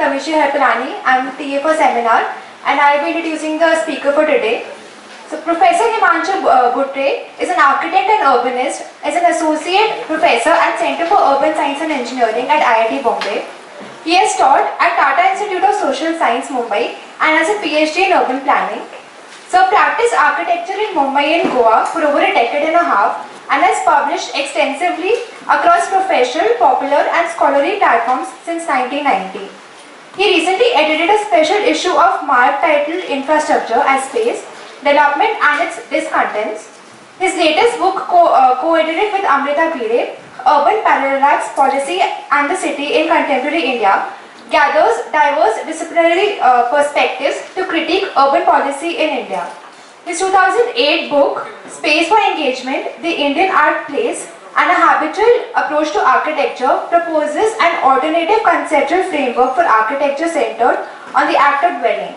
I'm TA for seminar and I'll be introducing the speaker for today. So Professor Himanshu Buttre is an architect and urbanist, is an associate professor at Center for Urban Science and Engineering at IIT Bombay. He has taught at Tata Institute of Social Science, Mumbai and has a PhD in urban planning. So practiced architecture in Mumbai and Goa for over a decade and a half and has published extensively across professional, popular and scholarly platforms since 1990. He recently edited a special issue of Mark titled Infrastructure as Space, Development and its Discontents. His latest book, co-edited with Amrita Bhire, Urban Parallax Policy and the City in Contemporary India, gathers diverse disciplinary perspectives to critique urban policy in India. His 2008 book, Space for Engagement, The Indian Art Place, and a Habitual Approach to Architecture proposes an alternative conceptual framework for architecture centered on the act of dwelling.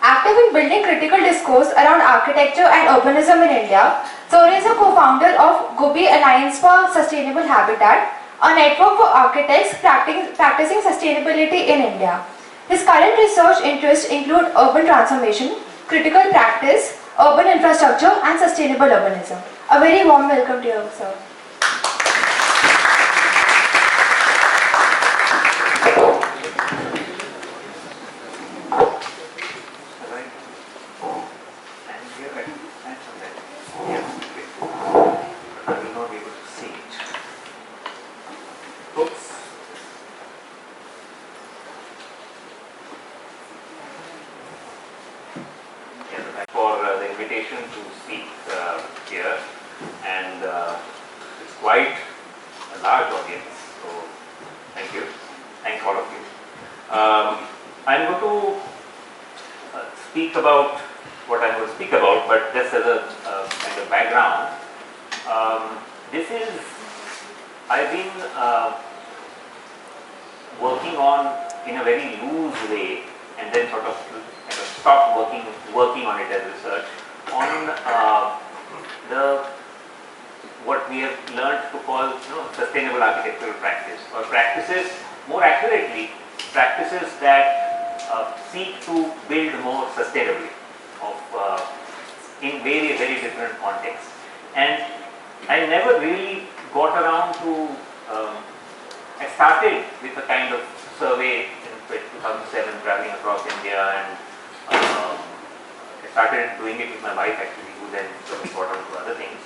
Active in building critical discourse around architecture and urbanism in India, Sour is a co-founder of Gubi Alliance for Sustainable Habitat, a network for architects practicing sustainability in India. His current research interests include urban transformation, critical practice, urban infrastructure and sustainable urbanism. A very warm welcome to you, sir. Working on in a very loose way and then sort of stopped working on it as research on what we have learned to call sustainable architectural practice, or practices, more accurately, practices that seek to build more sustainably in very, very different contexts. And I never really got around to I started with a kind of survey in 2007, traveling across India, and I started doing it with my wife actually, who then got on to other things.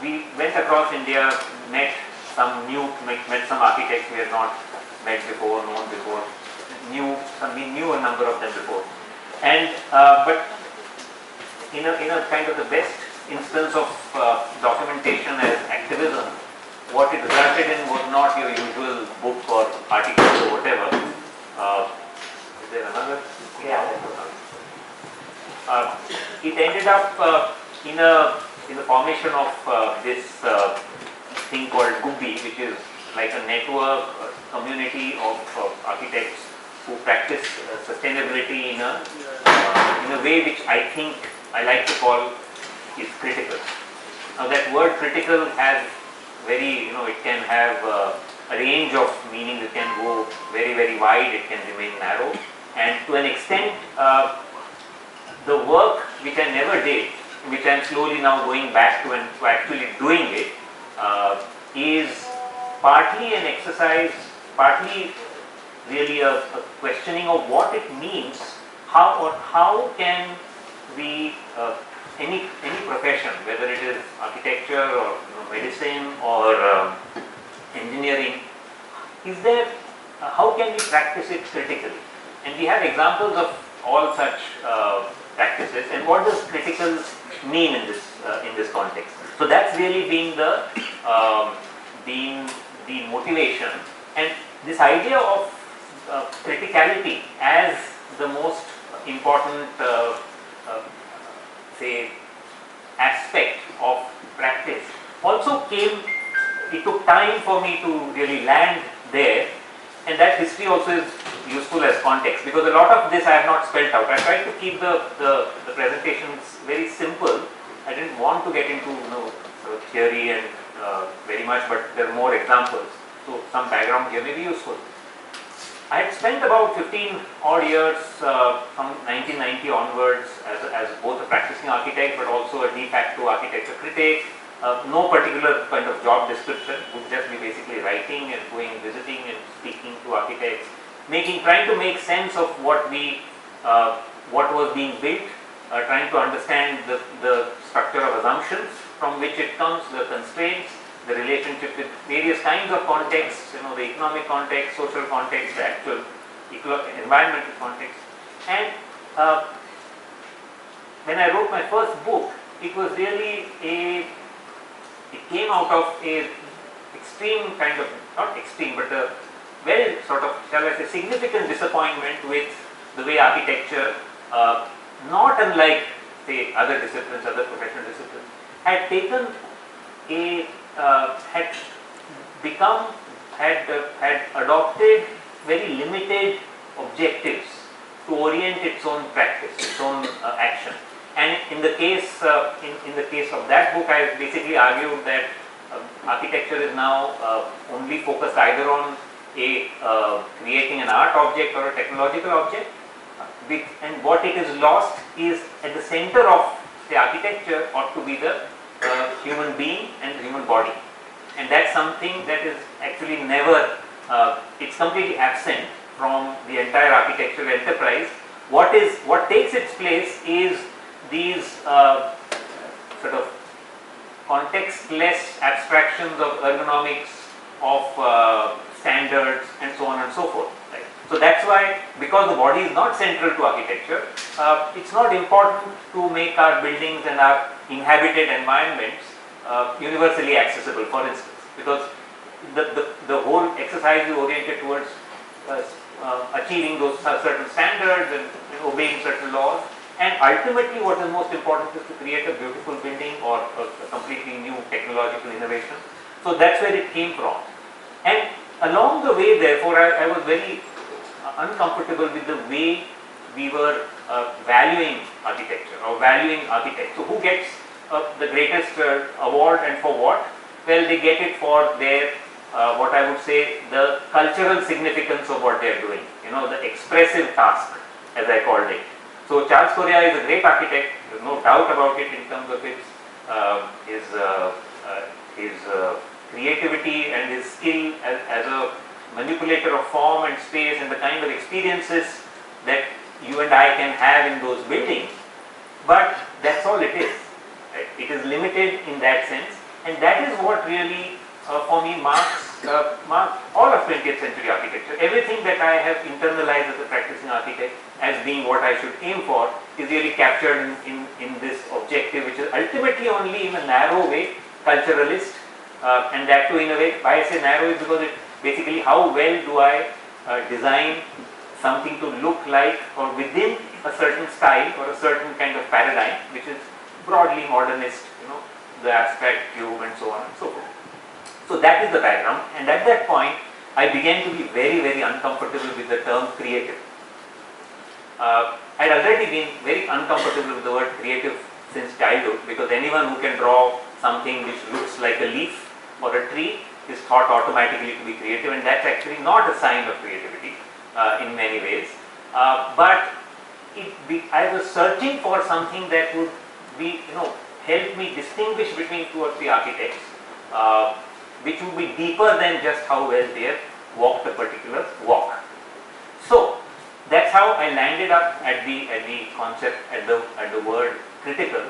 We went across India, met some architects we had not met before, known before, we knew a number of them before. And but in a kind of the best instance of documentation as activism, what it resulted in was not your usual book or article or whatever. Is there another? Yeah. It ended up in the formation of this thing called Gubi, which is like a network, a community of architects who practice sustainability in a way which I think I like to call is critical. Now that word critical has very, it can have a range of meaning. It can go very, very wide, it can remain narrow, and to an extent the work which I never did, which I am slowly now going back to and to actually doing it, is partly an exercise, partly really a questioning of what it means, how can we, any profession, whether it is architecture or medicine or engineering, how can we practice it critically? And we have examples of all such practices, and what does critical mean in this context? So that's really been the motivation, and this idea of criticality as the most important say aspect of practice also came. It took time for me to really land there, and that history also is useful as context, because a lot of this I have not spelled out. I tried to keep the presentations very simple. I didn't want to get into sort of theory and very much, but there are more examples. So some background here may be useful. I had spent about 15 odd years from 1990 onwards as both a practicing architect but also a de facto architecture critic. No particular kind of job description, would just be basically writing and going visiting and speaking to architects, trying to make sense of what was being built, trying to understand the structure of assumptions from which it comes, the constraints, the relationship with various kinds of contexts, the economic context, social context, the actual environmental context. And when I wrote my first book, it was really it came out of a extreme kind of, not extreme, but a very sort of, shall I say, significant disappointment with the way architecture, not unlike say other disciplines, other professional disciplines, had taken had adopted very limited objectives to orient its own practice, its own action. And in the case of that book, I basically argued that architecture is now only focused either on creating an art object or a technological object, and what it is lost is at the center of the architecture ought to be the human being and the human body, and that's something that is actually never, it's completely absent from the entire architectural enterprise. What takes its place is these sort of contextless abstractions of ergonomics, of standards, and so on and so forth. Right? So that's why, because the body is not central to architecture, it's not important to make our buildings and our inhabited environments universally accessible, for instance, because the whole exercise is oriented towards achieving those certain standards and obeying certain laws. And ultimately, what is most important is to create a beautiful building or a completely new technological innovation. So that's where it came from. And along the way, therefore, I was very uncomfortable with the way we were valuing architecture or valuing architects. So who gets the greatest award and for what? Well, they get it for their, what I would say, the cultural significance of what they are doing, the expressive task, as I called it. So Charles Correa is a great architect, there's no doubt about it in terms of his creativity and his skill as a manipulator of form and space and the kind of experiences that you and I can have in those buildings. But that's all it is. Right? It is limited in that sense, and that is what really for me marks all of 20th century architecture. Everything that I have internalized as a practicing architect as being what I should aim for is really captured in this objective, which is ultimately only in a narrow way culturalist, and that too in a way, why I say narrow is because it basically how well do I design something to look like or within a certain style or a certain kind of paradigm, which is broadly modernist, the abstract cube and so on and so forth. So that is the background, and at that point I began to be very, very uncomfortable with the term creative. I had already been very uncomfortable with the word creative since childhood, because anyone who can draw something which looks like a leaf or a tree is thought automatically to be creative, and that's actually not a sign of creativity in many ways. But I was searching for something that would be, help me distinguish between two or three architects, which would be deeper than just how well they have walked a particular walk. So that's how I landed up at the concept, at the word critical.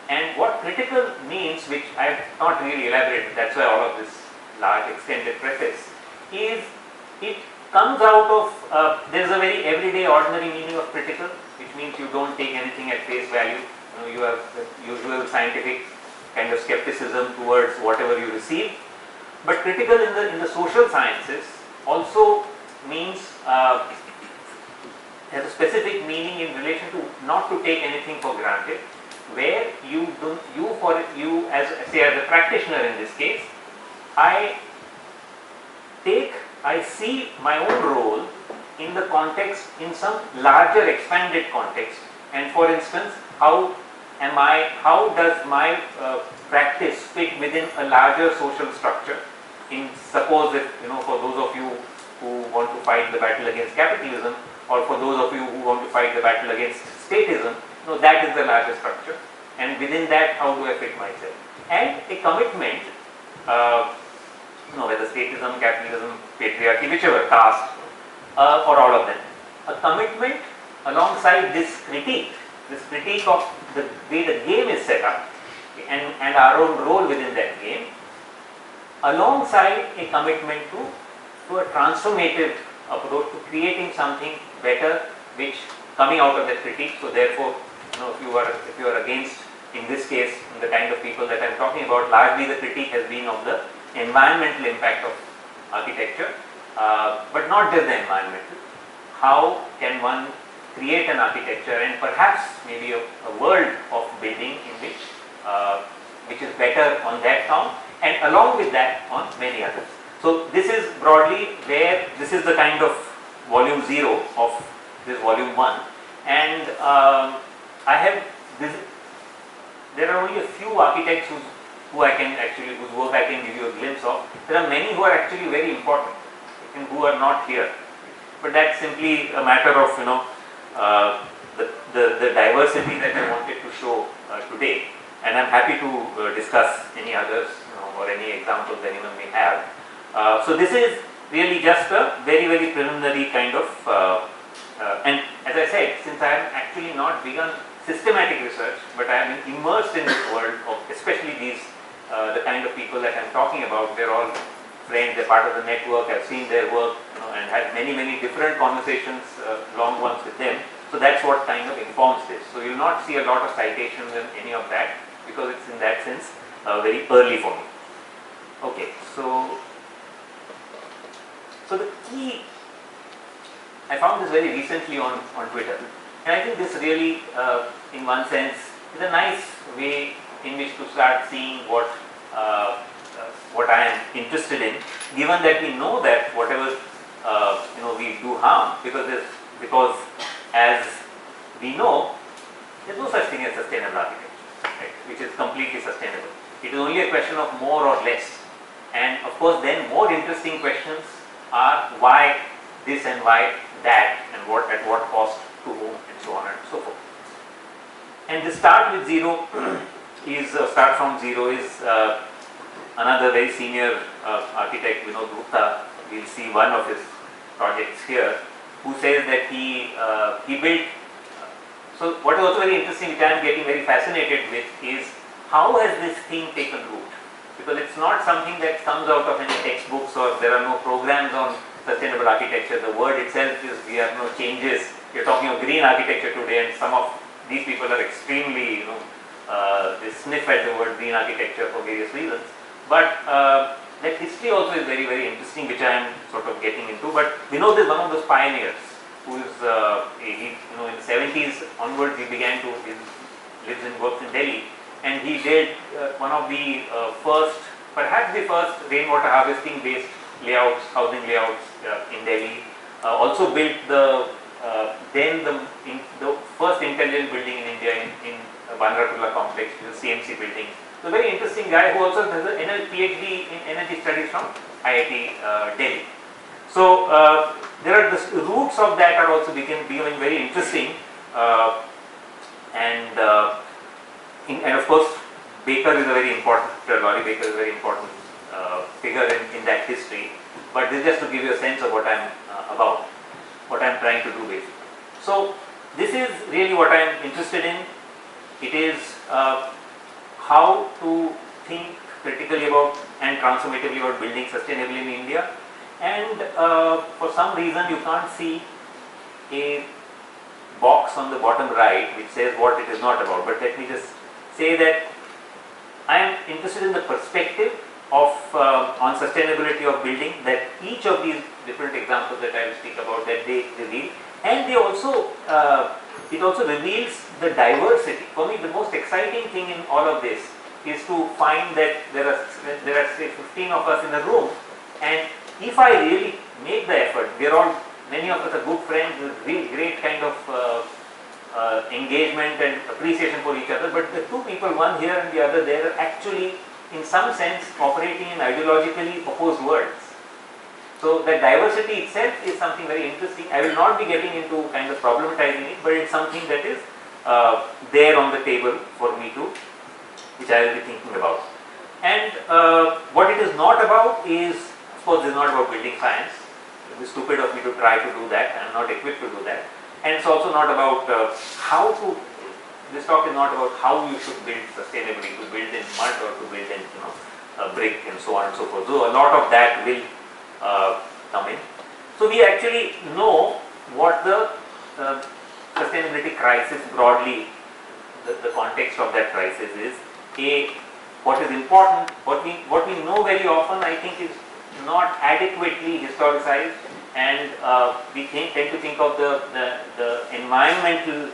And what critical means, which I have not really elaborated, that's why all of this large extended preface, is it comes out of, there's a very everyday ordinary meaning of critical, which means you don't take anything at face value. You have the usual scientific kind of skepticism towards whatever you receive. But critical in the social sciences also means, has a specific meaning in relation to not to take anything for granted, where as a practitioner in this case, I see my own role in the context, in some larger expanded context. And for instance, how does my practice fit within a larger social structure? Suppose if, for those of you who want to fight the battle against capitalism, or for those of you who want to fight the battle against statism, that is the larger structure, and within that, how do I fit myself? And a commitment, whether statism, capitalism, patriarchy, whichever, caste, or all of them, a commitment alongside this critique of the way the game is set up, and our own role within that game, alongside a commitment to a transformative approach to creating something better, which coming out of that critique. So therefore, if you are against, in this case, the kind of people that I am talking about, largely the critique has been of the environmental impact of architecture, but not just the environmental. How can one create an architecture and perhaps maybe a world of building in which is better on that count, and along with that on many others. So this is broadly where, this is the kind of volume 0 of this volume 1, and there are only a few architects whose work I can give you a glimpse of. There are many who are actually very important and who are not here, but that's simply a matter of the diversity that I wanted to show today, and I'm happy to discuss any others or any examples anyone may have. So this is really just a very, very preliminary kind of, and as I said, since I have actually not begun systematic research, but I have been immersed in this world of, especially these, the kind of people that I'm talking about, they're all friends, they're part of the network, I've seen their work, and had many, many different conversations, long ones with them. So that's what kind of informs this. So you'll not see a lot of citations and any of that, because it's in that sense very early for me. Okay, so the key, I found this very recently on Twitter, and I think this really, in one sense, is a nice way in which to start seeing what I am interested in, given that we know that whatever we do harm, because as we know, there is no such thing as sustainable architecture, right, which is completely sustainable. It is only a question of more or less, and of course then more interesting questions are why this and why that, and at what cost to whom, and so on and so forth. And the start with zero is another very senior architect, Vinod Gupta. We'll see one of his projects here, who says that he built. So what is also very interesting, which I am getting very fascinated with, is how has this thing taken root? Because it's not something that comes out of any textbooks, or there are no programs on sustainable architecture. The word itself is, we have no changes. You're talking of green architecture today, and some of these people are extremely, they sniff at the word green architecture for various reasons. But that history also is very, very interesting, which I am sort of getting into. But Vinod is one of those pioneers who is, in the 70s onwards, he lives and works in Delhi, and he did one of the perhaps the first rainwater harvesting based housing layouts in Delhi. Also built the first intelligent building in India in Bandra complex, which is a CMC building. So a very interesting guy who also has a PhD in energy studies from IIT Delhi. So there are the roots of that are also becoming very interesting, and of course Baker is a very important, Laurie Baker is a very important figure in that history. But this is just to give you a sense of what I'm about, what I'm trying to do basically. So this is really what I'm interested in. It is how to think critically about and transformatively about building sustainably in India. And for some reason you can't see a box on the bottom right which says what it is not about. But let me just say that I am interested in the perspective of on sustainability of building that each of these different examples that I will speak about, that they reveal, and they also it also reveals the diversity. For me, the most exciting thing in all of this is to find that there are say 15 of us in a room, and if I really make the effort, many of us are good friends with really great kind of engagement and appreciation for each other, but the two people, one here and the other there, are actually in some sense operating in ideologically opposed worlds. So the diversity itself is something very interesting. I will not be getting into kind of problematizing it, but it's something that is there on the table for me to, which I will be thinking about. And what it is not about is, of course, this is not about building science. It would be stupid of me to try to do that. I am not equipped to do that. And it's also not about how to. This talk is not about how you should build sustainably, to build in mud or to build in brick and so on and so forth. So a lot of that will come in. So we actually know what the sustainability crisis broadly, the context of that crisis is. What is important, what we know very often, I think, is not adequately historicized, and we tend to think of the environmental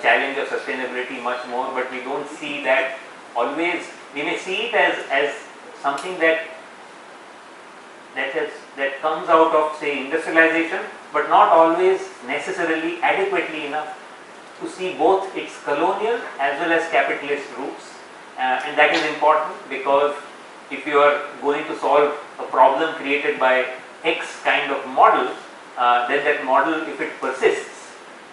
challenge of sustainability much more, but we don't see that always. We may see it as something that comes out of, say, industrialization, but not always necessarily adequately enough to see both its colonial as well as capitalist roots, and that is important, because if you are going to solve a problem created by X kind of model, then that model, if it persists,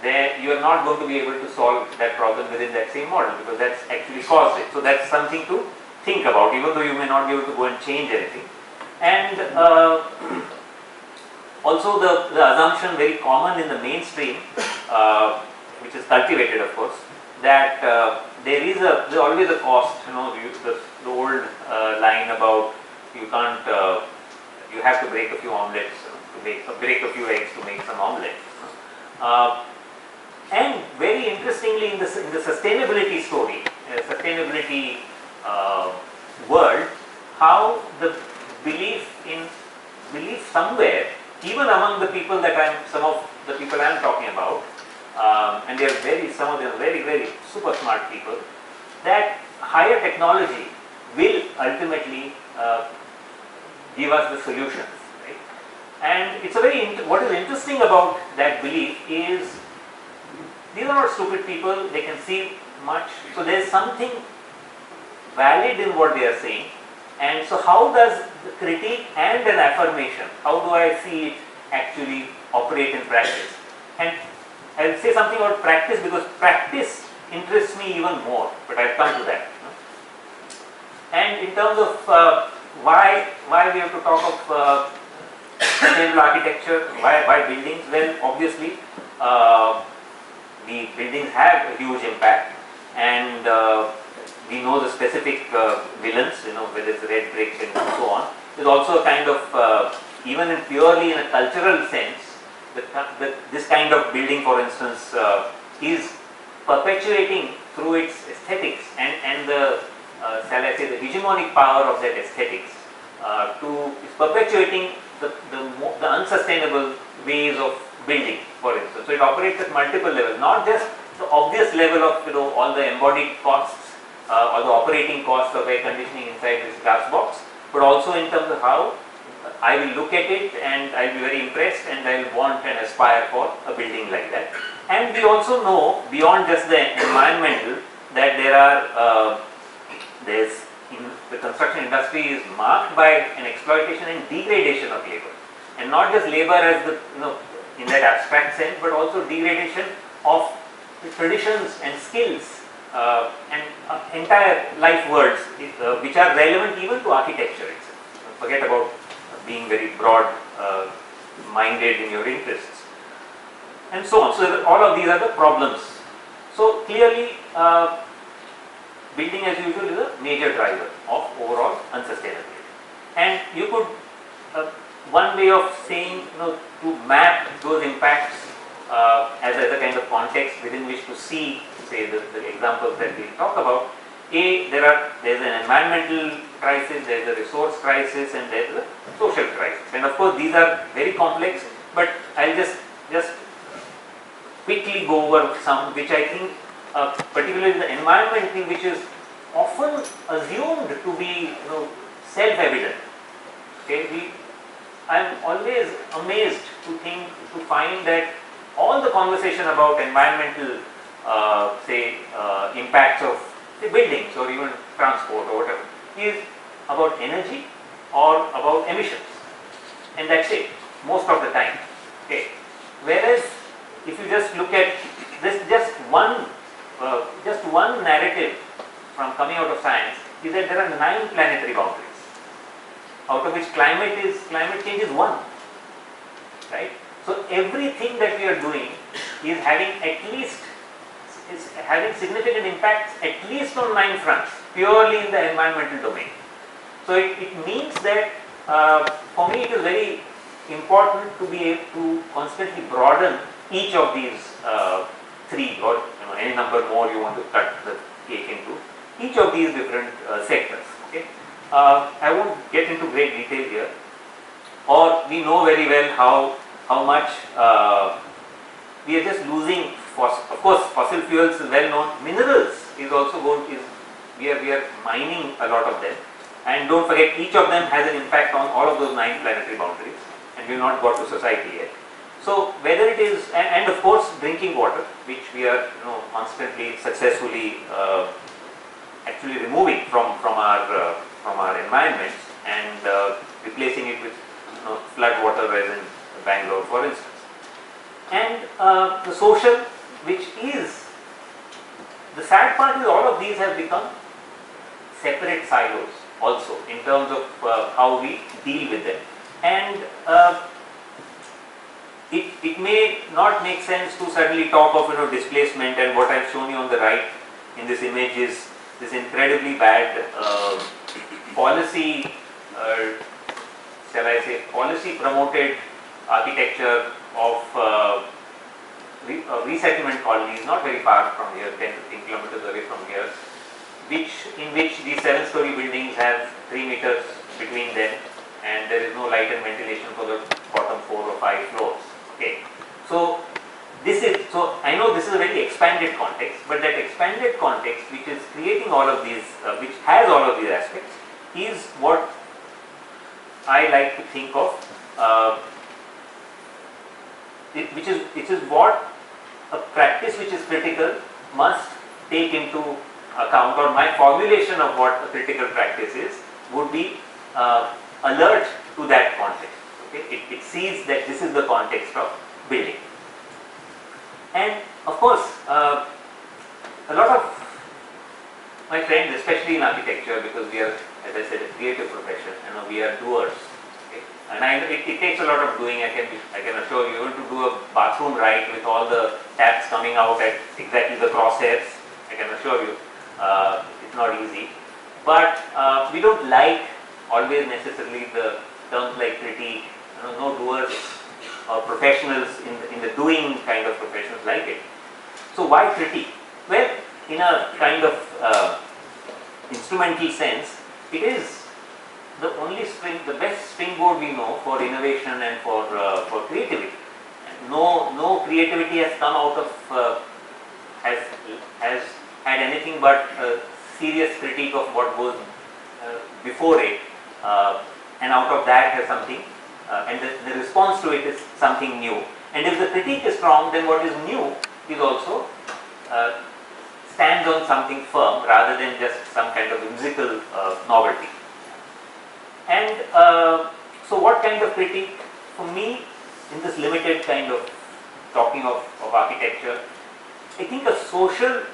then you are not going to be able to solve that problem within that same model, because that's actually caused it. So that's something to think about, even though you may not be able to go and change anything. And also the assumption very common in the mainstream, which is cultivated, of course, that there's always a cost. The old line about you have to break a few omelets break a few eggs to make some omelette. And very interestingly, in the sustainability story, sustainability world, how the belief somewhere, even among the people some of the people I am talking about, and some of them are very, very super smart people, that higher technology will ultimately give us the solutions, right? And it's what is interesting about that belief is, these are not stupid people, they can see much, so there is something valid in what they are saying. And so how does the critique and an affirmation, how do I see it actually operate in practice? And I'll say something about practice, because practice interests me even more, but I'll come to that. And in terms of why we have to talk of sustainable architecture, why buildings? Well, obviously the buildings have a huge impact, and we know the specific villains, whether it's red brick and so on. There's also a kind of, even purely in a cultural sense, this kind of building, for instance, is perpetuating through its aesthetics and the, shall I say, the hegemonic power of that aesthetics, is perpetuating the unsustainable ways of building, for instance. So it operates at multiple levels, not just the obvious level of all the embodied costs or the operating costs of air conditioning inside this glass box, but also in terms of how I will look at it and I will be very impressed and I will want and aspire for a building like that. And we also know, beyond just the environmental, that the construction industry is marked by an exploitation and degradation of labor, and not just labor as in that abstract sense, but also degradation of the traditions and skills and entire life worlds which are relevant even to architecture itself. Forget about being very broad minded in your interests and so on. So all of these are the problems. So clearly building as usual is a major driver of overall unsustainability. And you could, one way of saying, to map those impacts as a kind of context within which to see, say, the examples that we talk about. There's an environmental crisis, there's a resource crisis, and there's a social crisis. And of course these are very complex, but I'll just quickly go over some which I think, particularly the environment thing, which is often assumed to be self-evident. Okay, I'm always amazed to find that all the conversation about environmental impacts of buildings or even transport or whatever is about energy or about emissions. and that's it most of the time. Okay. Whereas if you just look at this, just one narrative from coming out of science is that there are 9 planetary boundaries, out of which climate change is one, right? So everything that we are doing is having significant impacts at least on 9 fronts, purely in the environmental domain. So it means that for me it is very important to be able to constantly broaden each of these 3 or any number more you want to cut the cake into, each of these different sectors. Okay? I won't get into great detail here, or we know very well how much we are just losing. Of course, fossil fuels is well known. Minerals is also we are mining a lot of them, and don't forget each of them has an impact on all of those 9 planetary boundaries, and we have not got to society yet. So whether it is, and of course drinking water, which we are constantly successfully actually removing from our environments and replacing it with flood water, as in Bangalore, for instance. And the social, which is the sad part, is all of these have become separate silos also in terms of how we deal with them. And it may not make sense to suddenly talk of displacement, and what I've shown you on the right in this image is this incredibly bad policy, shall I say, policy promoted architecture of resettlement colonies not very far from here, 10 to 15 kilometers away from here, in which these 7-story buildings have 3 meters between them, and there is no light and ventilation for the bottom 4 or 5 floors. Okay, so I know this is a very expanded context, but that expanded context, which is creating all of these, which has all of these aspects, is what I like to think of, which is what a practice which is critical must take into account, or my formulation of what a critical practice is would be alert to that context. Okay? It sees that this is the context of building. And of course, a lot of my friends, especially in architecture, because we are, as I said, a creative profession, we are doers. Okay? And it takes a lot of doing. I can assure you, to do a bathroom right with all the taps coming out at exactly the crosshairs, I can assure you, it's not easy. But we don't like always necessarily the terms like critique. No doers or professionals in the doing kind of professionals like it. So why critique? Well, in a kind of instrumental sense, it is the best springboard we know for innovation and for creativity. No creativity has come out of has had anything but a serious critique of what goes before it, and out of that has something. And the response to it is something new. And if the critique is strong, then what is new is also stands on something firm rather than just some kind of whimsical novelty. And so what kind of critique? For me, in this limited kind of talking of architecture, I think a social,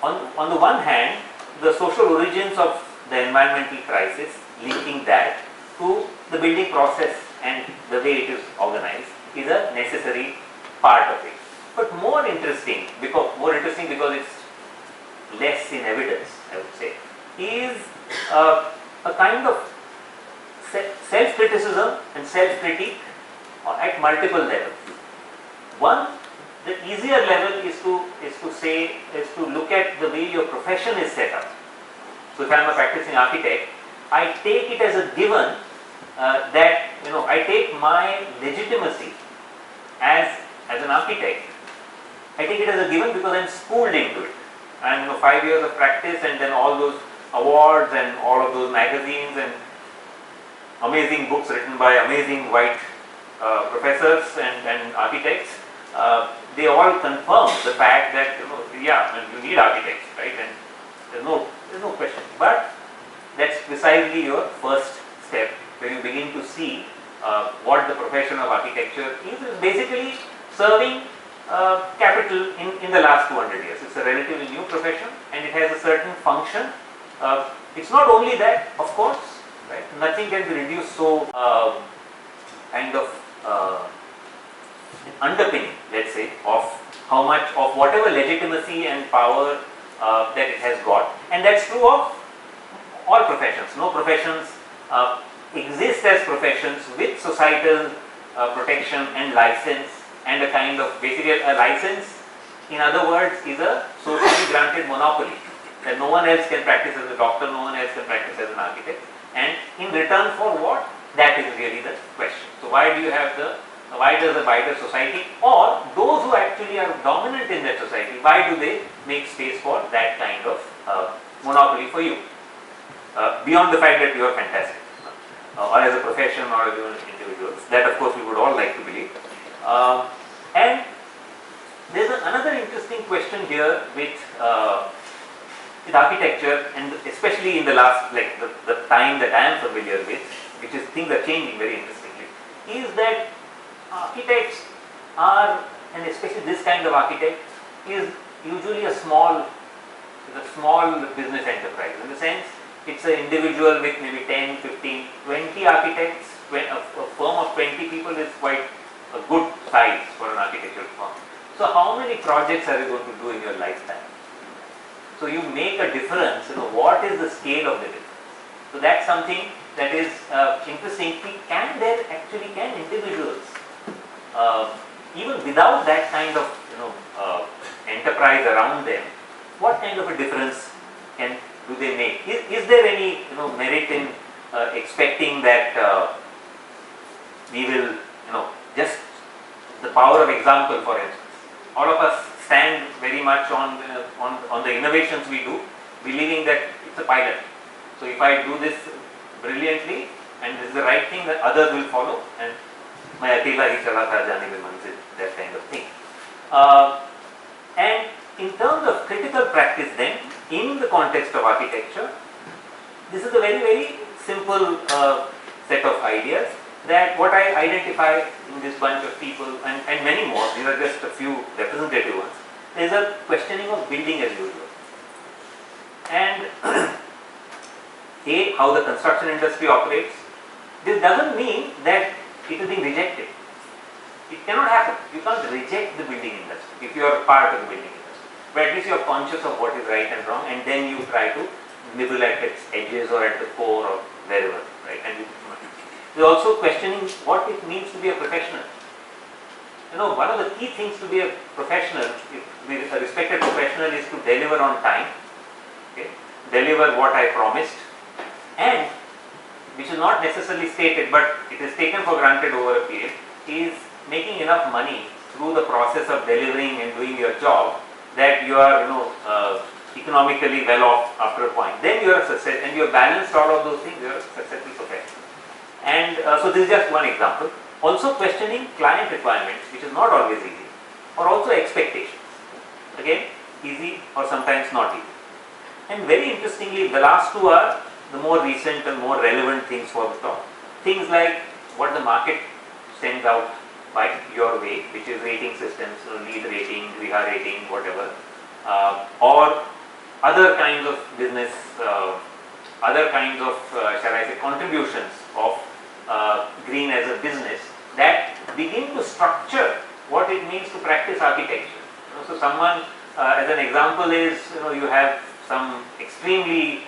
on the one hand, the social origins of the environmental crisis, linking that to the building process and the way it is organized, is a necessary part of it. But more interesting because it's less in evidence, I would say, is a kind of self-criticism and self-critique at multiple levels. One, the easier level is to look at the way your profession is set up. So if I am a practicing architect, I take it as a given that I take my legitimacy as an architect. I take it as a given because I am schooled into it. And 5 years of practice, and then all those awards and all of those magazines and amazing books written by amazing white professors and architects. They all confirm the fact that you need architects, right? And there's no question. But that's precisely your first step, where you begin to see what the profession of architecture is basically serving capital in the last 200 years. It's a relatively new profession and it has a certain function. It's not only that, of course, right? Nothing can be reduced so kind of underpinning, let's say, of how much of whatever legitimacy and power that it has got, and that's true of all professions. No professions exist as professions with societal protection and license, and a kind of basically a license, in other words, is a socially granted monopoly that no one else can practice as a doctor, no one else can practice as an architect, and in return for what? That is really the question. So why does a wider society, or those who actually are dominant in that society, why do they make space for that kind of monopoly for you? Beyond the fact that you are fantastic, or as a profession or as individuals, that of course we would all like to believe. And there's another interesting question here with architecture, and especially in the last, like the time that I am familiar with, which is things are changing very interestingly, is that architects are, and especially this kind of architect, is usually a small business enterprise, in the sense it's an individual with maybe 10, 15, 20 architects. A firm of 20 people is quite a good size for an architectural firm. So how many projects are you going to do in your lifetime? So you make a difference, what is the scale of the difference? So that's something that is interesting. Can individuals, even without that kind of enterprise around them, what kind of a difference do they make? Is there any merit in expecting that we will, just the power of example, for instance? All of us stand very much on the innovations we do, believing that it's a pilot. So if I do this brilliantly and this is the right thing, that others will follow, and main akela hi chala tha jaane mein manzil, that kind of thing. And in terms of critical practice then, in the context of architecture, this is a very, very simple set of ideas, that what I identify in this bunch of people, and many more, these are just a few representative ones. There is a questioning of building as usual. And how the construction industry operates. This doesn't mean that it is being rejected. It cannot happen. You can't reject the building industry if you are part of the building industry. But at least you are conscious of what is right and wrong, and then you try to nibble at its edges or at the core or wherever, right? And we're also questioning what it means to be a professional. One of the key things to be a professional, a respected professional, is to deliver on time, okay? Deliver what I promised, and which is not necessarily stated, but it is taken for granted over a period, is making enough money through the process of delivering and doing your job that you are, economically well off after a point. Then you are a success, and you have balanced all of those things. You are a successful professional. And so this is just one example. Also questioning client requirements, which is not always easy, or also expectations. Again, easy or sometimes not easy. And very interestingly, the last two are the more recent and more relevant things for the talk. Things like what the market sends out by your way, which is rating systems, lead rating, Griha rating, whatever, or other kinds of business, other kinds of, shall I say, contributions of green as a business that begin to structure what it means to practice architecture. So someone, as an example, is you have some extremely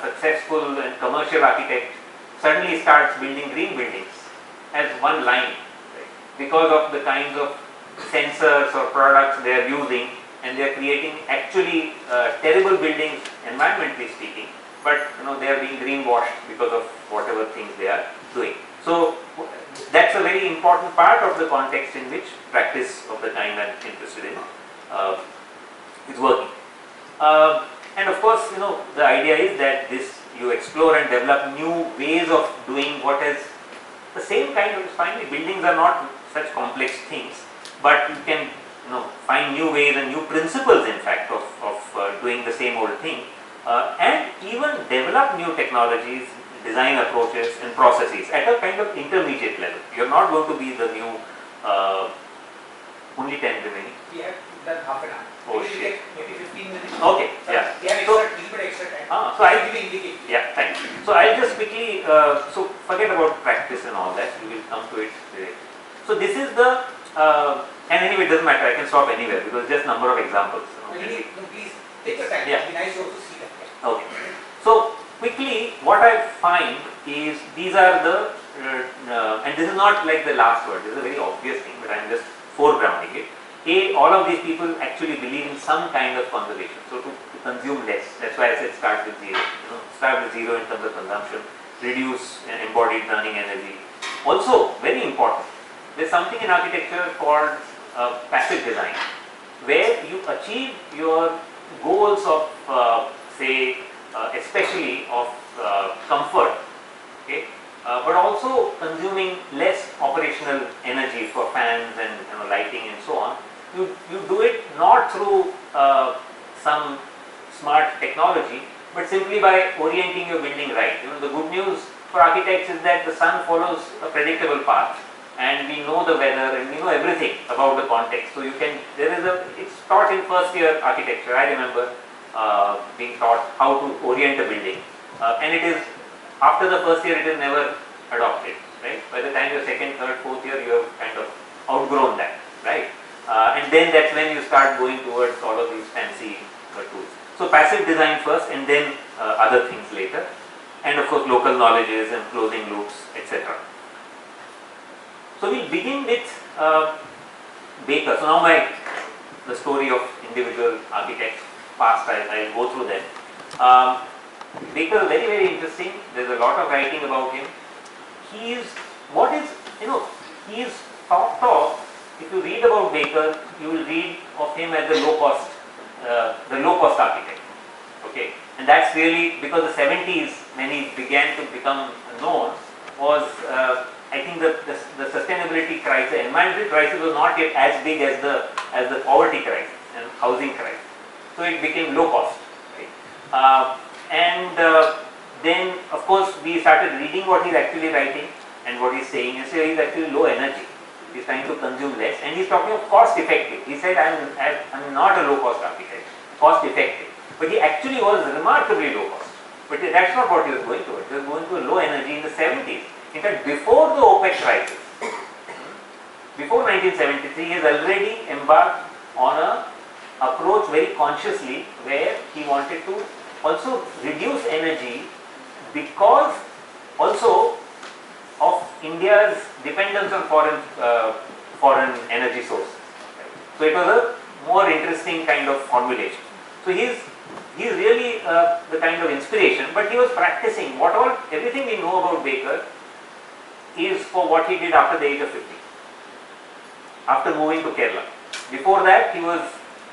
successful and commercial architect suddenly starts building green buildings as one line, right? Because of the kinds of sensors or products they are using, and they are creating actually terrible buildings environmentally speaking, but they are being greenwashed because of whatever things they are doing. So that's a very important part of the context in which practice of the kind I'm interested in is working. And of course, the idea is that you explore and develop new ways of doing what is the same kind of, finally buildings are not such complex things, but you can find new ways and new principles, in fact, of doing the same old thing, and even develop new technologies, design approaches and processes at a kind of intermediate level. You're not going to be the new, only 10 remaining. We have done half an hour. Oh, Maybe shit. Maybe 15 minutes. Okay, yeah. We have So- little bit extra time. So I give you indicate. Yeah, thanks. So I'll just quickly, so forget about practice and all that, we will come to it later. So this is the, and anyway it doesn't matter, I can stop anywhere because just number of examples. No, please take your time. Yeah. It'd be nice to also see that. Okay. So quickly what I find is these are the, and this is not like the last word, this is a very obvious thing but I am just foregrounding it. All of these people actually believe in some kind of conservation. So to consume less, that's why I said start with zero. Start with zero in terms of consumption, reduce embodied burning energy. Also, very important, there's something in architecture called passive design, where you achieve your goals of, say, especially of comfort, okay, but also consuming less operational energy for fans and lighting and so on. You do it not through some smart technology, but simply by orienting your building right. The good news for architects is that the sun follows a predictable path, and we know the weather and we know everything about the context. So you can, it's taught in first year architecture. I remember being taught how to orient a building, and it is after the first year it is never adopted. Right? By the time your second, third, fourth year, you have kind of outgrown that, right? And then that's when you start going towards all of these fancy tools. So passive design first, and then other things later, and of course local knowledges and closing loops, etc. So we'll begin with Baker. So now the story of individual architects past, I'll go through them. Baker is very, very interesting. There's a lot of writing about him. He is thought of. If you read about Baker, you will read of him as the low cost architect. Okay, and that's really because the 70s when he began to become known was I think the sustainability crisis, environmental crisis was not yet as big as the poverty crisis and housing crisis. So it became low cost. Right? Then of course we started reading what he's actually writing and what he's saying, and so he's actually low energy. He's trying to consume less, and he's talking of cost effective. He said, I'm not a low cost architect, cost effective. But he actually was remarkably low cost. But that's not what he was going towards. He was going to low energy in the 70s. In fact, before the OPEC crisis, before 1973, he has already embarked on an approach very consciously where he wanted to also reduce energy because also of India's dependence on foreign energy sources. So it was a more interesting kind of formulation. So he's really the kind of inspiration, but he was practicing everything we know about Baker is for what he did after the age of 50, after moving to Kerala. Before that, he was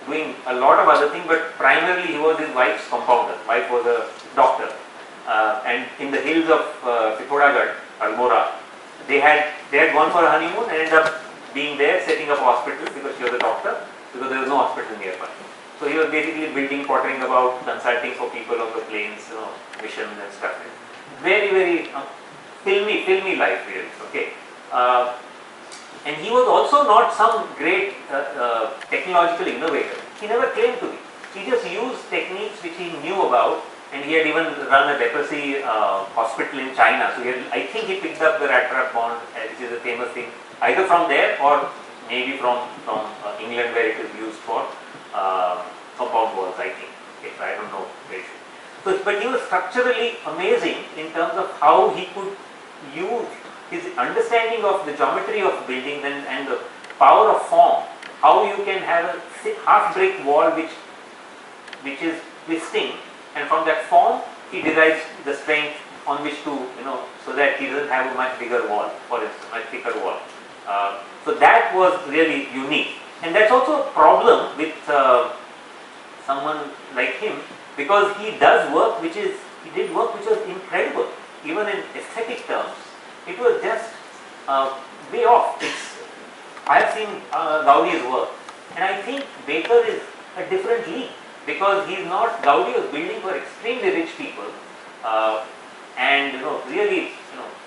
doing a lot of other things, but primarily he was his wife's compounder. Wife was a doctor, and in the hills of Pithoragarh, Almora, they had gone for a honeymoon and ended up being there, setting up a hospital because she was a doctor, because there was no hospital nearby. So he was basically building, pottering about, consulting for people on the plains, missions and stuff. Very, very filmy life really. Okay. And he was also not some great technological innovator. He never claimed to be. He just used techniques which he knew about, and he had even run a leprosy hospital in China. So I think he picked up the rat trap bond, which is a famous thing, either from there or maybe from England, where it is used for compound walls, I think. Okay, so I don't know very sure. So, but he was structurally amazing in terms of how he could use his understanding of the geometry of buildings and the power of form, how you can have a half brick wall which is twisting, and from that form he derives the strength on which to, so that he doesn't have a much bigger wall, for instance, much thicker wall. So that was really unique, and that's also a problem with someone like him, because he did work which was incredible, even in aesthetic terms. It was just way off. I have seen Gaudi's work, and I think Baker is a different league, because Gaudi was building for extremely rich people, and really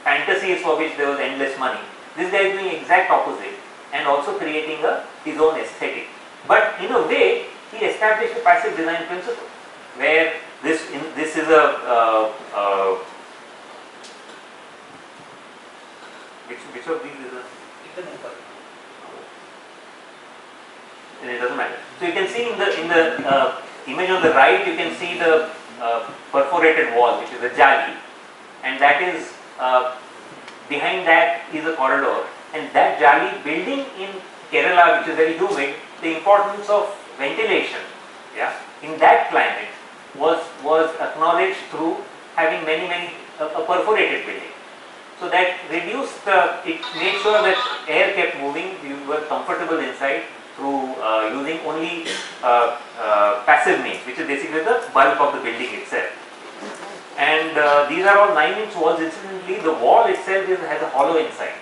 fantasies for which there was endless money. This guy is doing exact opposite and also creating his own aesthetic. But in a way, he established a passive design principle where this is which of these is a and it doesn't matter. So you can see in the image on the right, you can see the perforated wall, which is a jali, and that is behind that is a corridor, and that jali building in Kerala, which is very humid, the importance of ventilation, in that climate was acknowledged through having many perforated building. So that reduced, it made sure that air kept moving, you were comfortable inside through using only passive means, which is basically the bulk of the building itself. And these are all 9-inch walls. Incidentally, the wall itself has a hollow inside.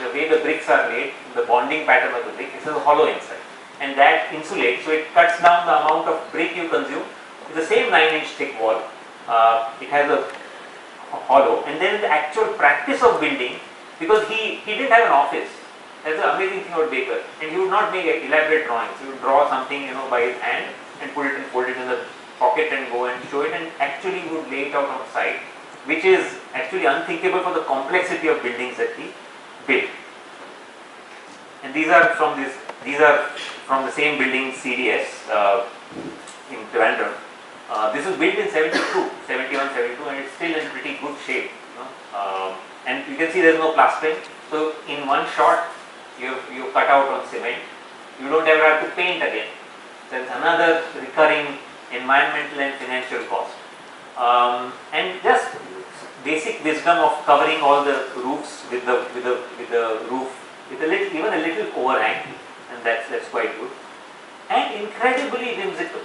The way the bricks are made, the bonding pattern of the brick, it has a hollow inside, and that insulates, so it cuts down the amount of brick you consume. It's the same 9-inch thick wall. It has a hollow, and then the actual practice of building, because he didn't have an office. That's the amazing thing about Baker, and he would not make elaborate drawings. He would draw something by his hand and put it in the pocket and go and show it, and actually would lay it out on the side, which is actually unthinkable for the complexity of buildings that he built. And these are from the same building, CDS in Trivandrum. This was built in 71, 72, and it's still in pretty good shape. And you can see there's no plastering. So in one shot, you cut out on cement. You don't ever have to paint again. There's another recurring environmental and financial cost. And just basic wisdom of covering all the roofs with the roof with even a little overhang, and that's quite good. And incredibly whimsical,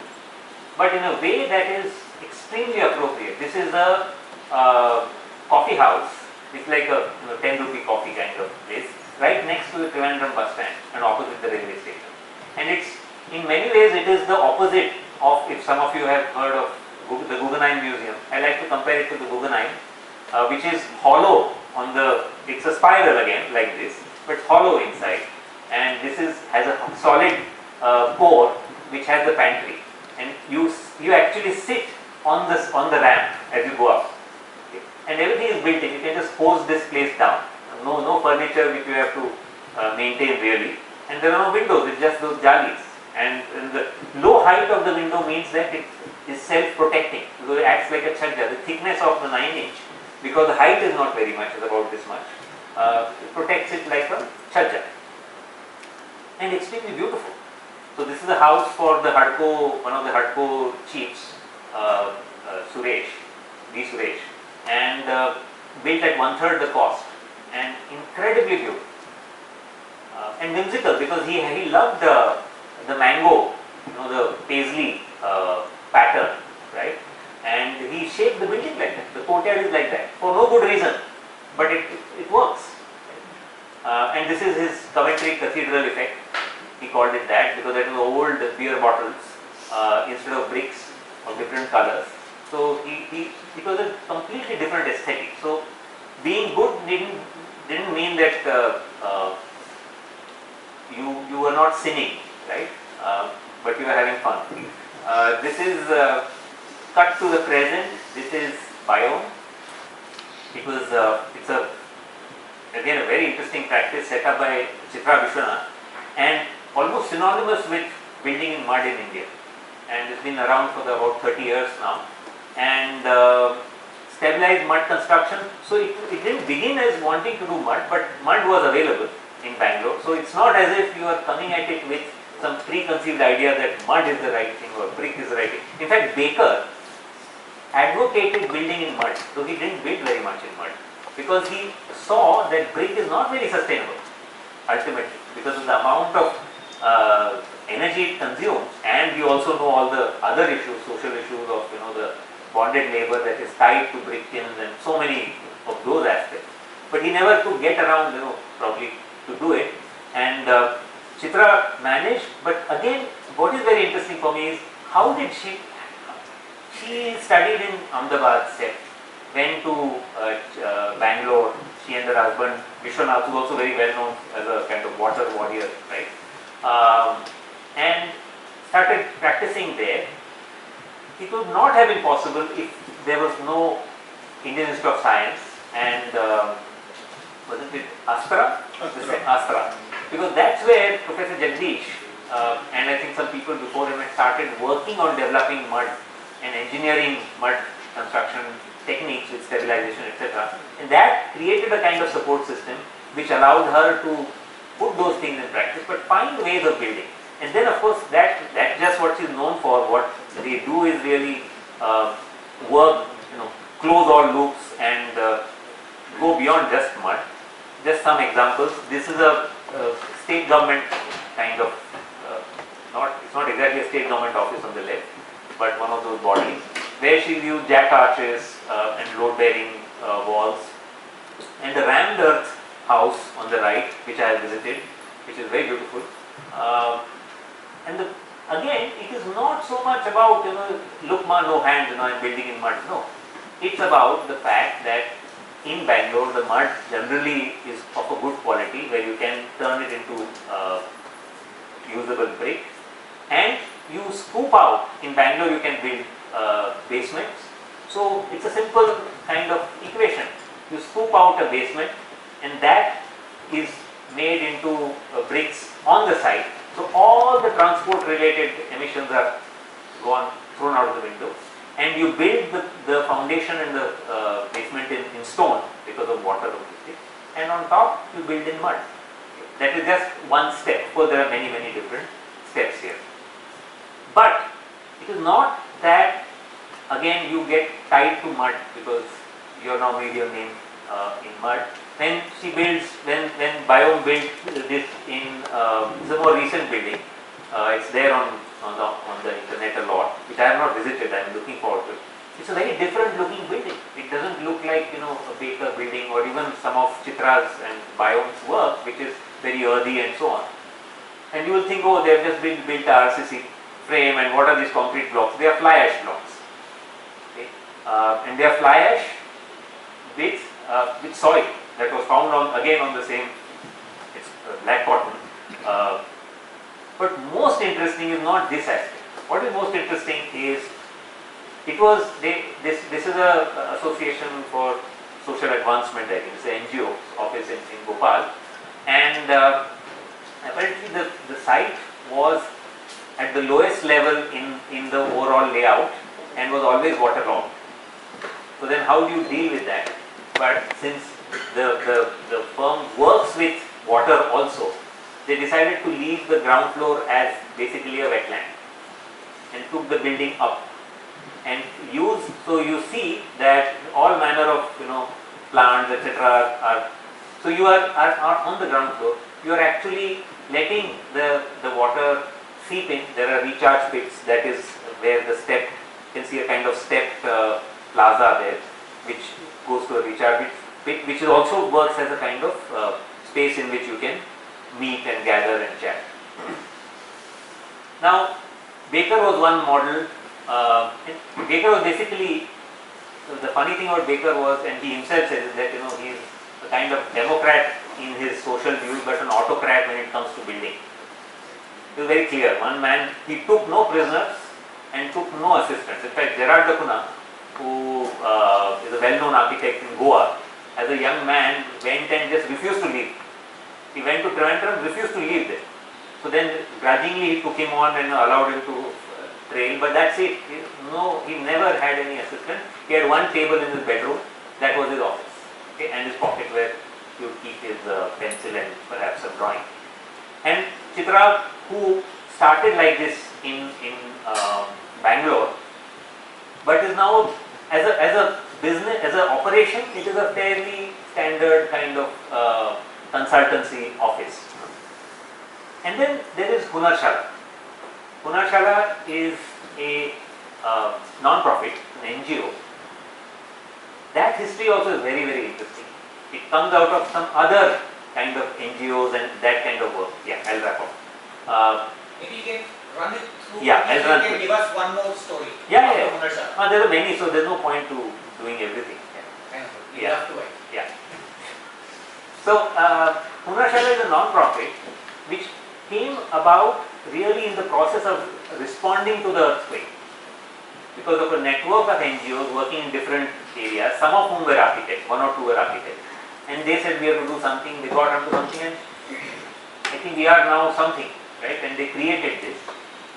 but in a way that is extremely appropriate. This is a coffee house. It's like a 10 rupee coffee kind of place, right next to the Trivandrum bus stand and opposite the railway station. And it's, in many ways, it is the opposite of, if some of you have heard of the Guggenheim Museum. I like to compare it to the Guggenheim, which is hollow on the, it's a spiral again like this, but it's hollow inside. And this has a solid core which has the pantry. And you actually sit on the ramp as you go up. Okay. And everything is built in. You can just hose this place down. No furniture which you have to maintain really. And there are no windows, it's just those jalis. And the low height of the window means that it is self-protecting, because it acts like a chadja. The thickness of the 9-inch, because the height is not very much, it's about this much, it protects it like a chadja. And extremely beautiful. So this is a house for the Hudco, one of the Hudco chiefs, Suresh, V. Suresh, and built at 1/3 the cost, and incredibly beautiful. And whimsical, because he loved the mango, the paisley pattern, right? And he shaped the building like that. The courtyard is like that for no good reason, but it works. And this is his Coventry Cathedral effect. He called it that because that was old beer bottles instead of bricks of different colors. So it was a completely different aesthetic. So being good didn't mean that you were not sinning, right? But you were having fun. This is cut to the present. This is biome. It's again a very interesting practice set up by Chitra Vishwanath and almost synonymous with building in mud in India. And it's been around for about 30 years now. And stabilized mud construction. So it didn't begin as wanting to do mud, but mud was available in Bangalore. So it's not as if you are coming at it with some preconceived idea that mud is the right thing or brick is the right thing. In fact, Baker advocated building in mud, though he didn't build very much in mud, because he saw that brick is not very sustainable ultimately because of the amount of energy it consumes, and we also know all the other issues, social issues of the bonded labor that is tied to brick kilns and so many of those aspects. But he never could get around, probably to do it. And Chitra managed. But again, what is very interesting for me is how did she studied in Ahmedabad, SET, went to Bangalore. She and her husband Vishwanath, who is also very well known as a kind of water warrior, right? And started practicing there. It would not have been possible if there was no Indian Institute of Science and wasn't it Astra? Astra. Because that's where Professor Jagdish and I think some people before him had started working on developing mud and engineering mud construction techniques with stabilization, etc. And that created a kind of support system which allowed her to put those things in practice, but find ways of building. And then, of course, that's just what she's known for. What they do is really work, close all loops and go beyond just mud. Just some examples. This is a state government kind of, it's not exactly a state government office on the left, but one of those bodies where she used jack arches and load-bearing walls, and the rammed earth house on the right, which I have visited, which is very beautiful. And again, it is not so much about look ma no hands, I'm building in mud. No, it's about the fact that in Bangalore the mud generally is of a good quality, where you can turn it into usable brick, and you scoop out. In Bangalore you can build basements. So it's a simple kind of equation. You scoop out a basement, and that is made into bricks on the site. So all the transport related emissions are thrown out of the window, and you build the foundation and the basement in stone because of water obviously, and on top you build in mud. That is just one step. Of course, there are many different steps here. But it is not that again you get tied to mud because you are now made your name in mud. When she builds, when Biome built this in it's a more recent building. It's there on the internet a lot, which I have not visited. I am looking forward to it. It's a very different looking building. It doesn't look like a Baker building or even some of Chitra's and Biome's work, which is very earthy and so on. And you will think, oh, they have just built a RCC frame, and what are these concrete blocks? They are fly ash blocks. Okay? And they are fly ash with soil that was found on the same, it's black cotton. But most interesting is not this aspect. What is most interesting is this is a association for social advancement, I think it's an NGO office in Bhopal, and apparently the site was at the lowest level in the overall layout and was always waterlogged. So then how do you deal with that? But since the firm works with water also, they decided to leave the ground floor as basically a wetland and took the building up and so you see that all manner of plants, etc. are so you are on the ground floor. You are actually letting the water seep in. There are recharge pits, that is where the step, you can see a kind of stepped plaza there, which goes to a recharge pit, which also works as a kind of space in which you can meet and gather and chat. Now, Baker was one model. Baker was basically, the funny thing about Baker was, and he himself says that he is a kind of democrat in his social views, but an autocrat when it comes to building. It was very clear. One man, he took no prisoners and took no assistants. In fact, Gerard Lacuna, who is a well-known architect in Goa, as a young man went and just refused to leave. He went to Trivandrum, refused to leave there. So then grudgingly he took him on and allowed him to trail, but that's it. He never had any assistant. He had one table in his bedroom, that was his office, okay, and his pocket where he would keep his pencil and perhaps a drawing. And Chitra, who started like this in Bangalore, but is now as a business, as an operation, it is a fairly standard kind of consultancy office. And then there is Hunarshala. Hunarshala is a non-profit, an NGO. That history also is very interesting. It comes out of some other kind of NGOs and that kind of work. Yeah, I'll wrap up. Maybe you can run it through. Yeah, I'll run you can through. give us one more story. Yeah. There are many, so there's no point to doing everything. Yeah. You Yeah. have to write. Yeah. So, Punashala is a non-profit which came about really in the process of responding to the earthquake. Because of a network of NGOs working in different areas, some of whom were architects, one or two were architects. And they said we have to do something, they got onto something, and I think we are now something, right? And they created this.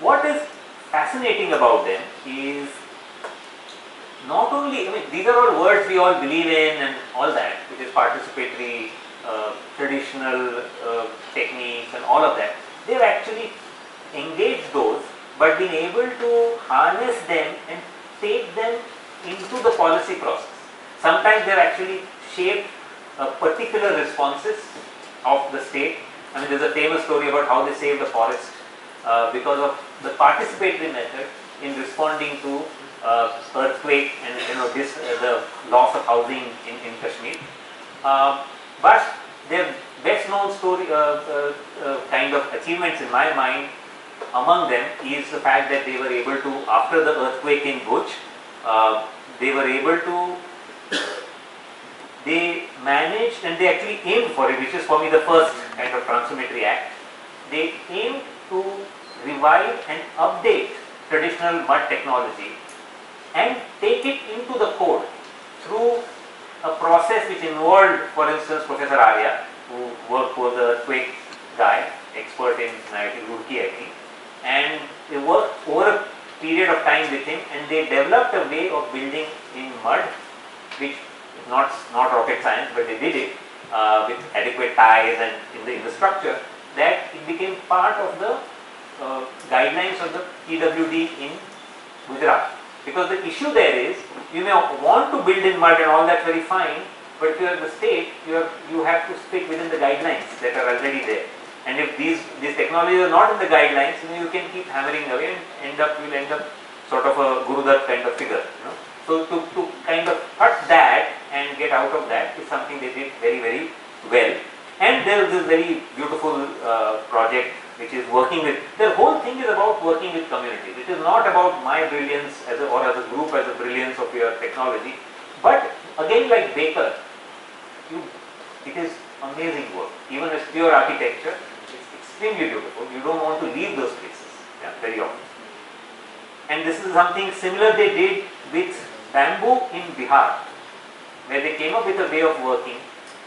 What is fascinating about them is not only, I mean, these are all words we all believe in and all that, which is participatory, traditional techniques and all of that. They've actually engaged those, but been able to harness them and take them into the policy process. Sometimes they've actually shaped particular responses of the state. I mean, there's a famous story about how they saved the forest because of the participatory method in responding to earthquake and this the loss of housing in Kashmir. But their best known story kind of achievements in my mind among them is the fact that they were able to, after the earthquake in Bhuj, they were able to, they managed and they actually aimed for it, which is for me the first kind of transformatory act. They aimed to revive and update traditional mud technology and take it into the code through a process which involved, for instance, Professor Arya, who worked for the earthquake guy, expert in Roorkee, I think, and they worked over a period of time with him, and they developed a way of building in mud, which is not rocket science, but they did it with adequate ties and in the structure, that it became part of the guidelines of the PWD in Gujarat. Because the issue there is, you may want to build in mud and all that's very fine, but if you are the state, you have to stick within the guidelines that are already there. And if these technologies are not in the guidelines, you can keep hammering away and you'll end up sort of a Guru Dutt kind of figure. So to kind of cut that and get out of that is something they did very, very well. And there is this very beautiful project which is working with, the whole thing is about working with communities. It is not about my brilliance or as a group as a brilliance of your technology, but again like Baker, it is amazing work. Even as pure architecture, it's extremely beautiful. You don't want to leave those places very often. And this is something similar they did with bamboo in Bihar, where they came up with a way of working,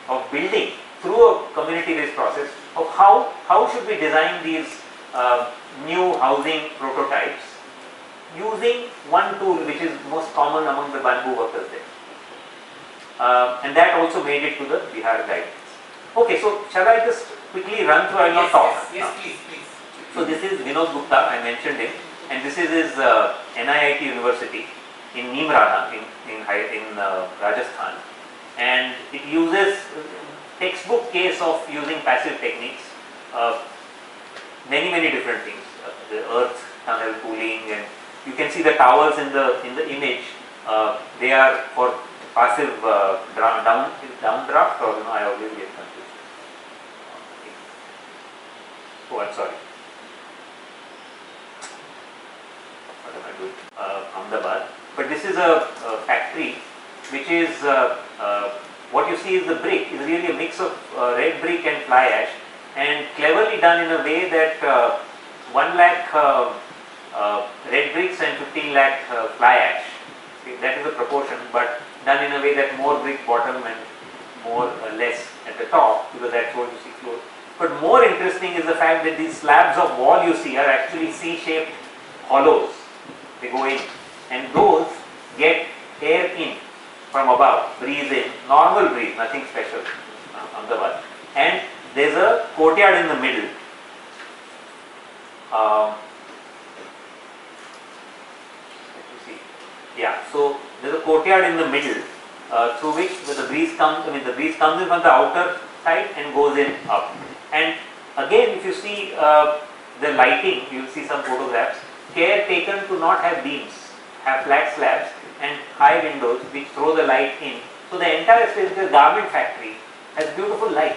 of building through a community-based process of how should we design these new housing prototypes using one tool which is most common among the bamboo workers there. And that also made it to the Bihar guidance. Okay, so shall I just quickly run through? I will not talk. Yes, please. So this is Vinod Gupta, I mentioned him, and this is his NIIT University in Neemrana in Rajasthan, and it uses textbook case of using passive techniques, many different things, the earth tunnel cooling, and you can see the towers in the image. They are for passive downdraft, or I always get confused. Oh, I'm sorry. What am I doing? Ahmedabad. But this is a factory which is what you see is the brick is really a mix of red brick and fly ash, and cleverly done in a way that 1 lakh red bricks and 15 lakh fly ash. See, that is the proportion, but done in a way that more brick bottom and more less at the top, because that's what you see close. But more interesting is the fact that these slabs of wall you see are actually C-shaped hollows. They go in, and those get air in from above, breeze in, normal breeze, nothing special, Ahmedabad. And there's a courtyard in the middle. Let me see. Yeah, so there's a courtyard in the middle through which the breeze comes. The breeze comes in from the outer side and goes in up. And again, if you see the lighting, you'll see some photographs. Care taken to not have beams, have flat slabs and high windows which throw the light in. So the entire space, the garment factory, has beautiful light,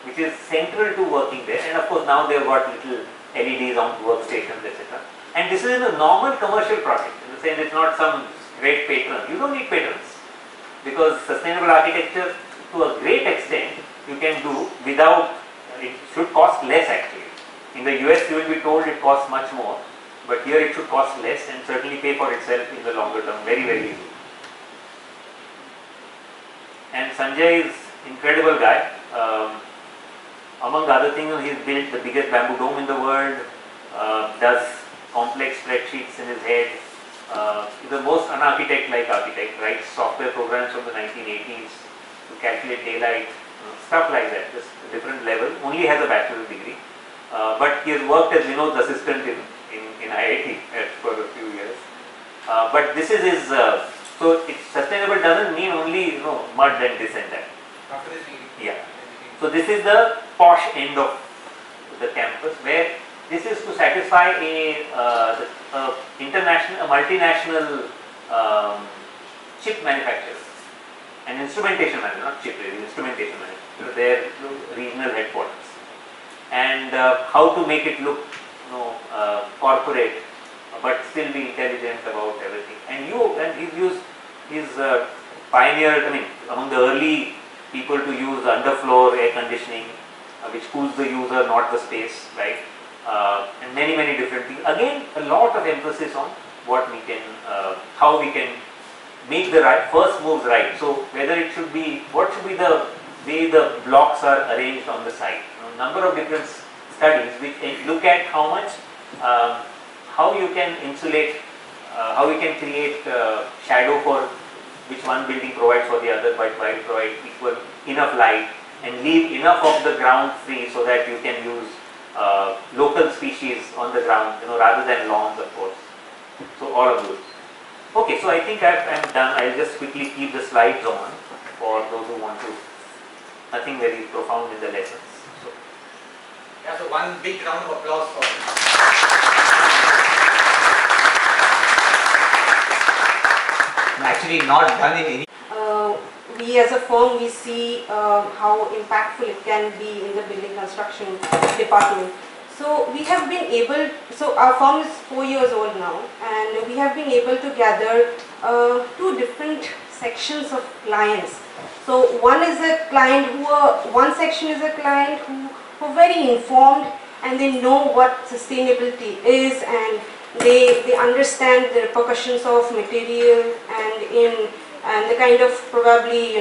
which is central to working there. And of course now they've got little LEDs on workstations, etc. And this is a normal commercial project, in the sense it's not some great patron. You don't need patrons. because sustainable architecture to a great extent you can do without, it should cost less actually. In the US you will be told it costs much more, but here it should cost less and certainly pay for itself in the longer term very, very easily. And Sanjay is incredible guy. Among other things, he's built the biggest bamboo dome in the world, does complex spreadsheets in his head. He's the most un-architect-like architect, writes software programs from the 1980s to calculate daylight, stuff like that, just a different level. Only has a bachelor's degree, but he has worked as Vinod's assistant in IIT for a few years. But this is his, so it's sustainable doesn't mean only mud and this and that. After this we Yeah. So this is the posh end of the campus where this is to satisfy a multinational chip manufacturer, an instrumentation manager, not chip, instrumentation manager, their regional headquarters, and how to make it look corporate but still be intelligent about everything. He's pioneered, I mean, among the early people to use underfloor air conditioning, which cools the user, not the space, right? And many, many different things. Again, a lot of emphasis on what we can, how we can make the first moves right. So whether it should be, what should be the way the blocks are arranged on the site. Number of different studies which look at how much, how you can insulate, how you can create shadow for which one building provides for the other, but while provide equal enough light and leave enough of the ground free so that you can use local species on the ground, rather than lawns, of course. So all of those. Okay, so I think I'm done. I'll just quickly keep the slides on for those who want to. Nothing very profound in the lessons. So. Yeah, so one big round of applause for actually not done in any. We as a firm, we see how impactful it can be in the building construction department. So we have been able, so our firm is 4 years old now, and we have been able to gather two different sections of clients. So one is a client one section is a client who are very informed and they know what sustainability is, and they understand the repercussions of material and the kind of probably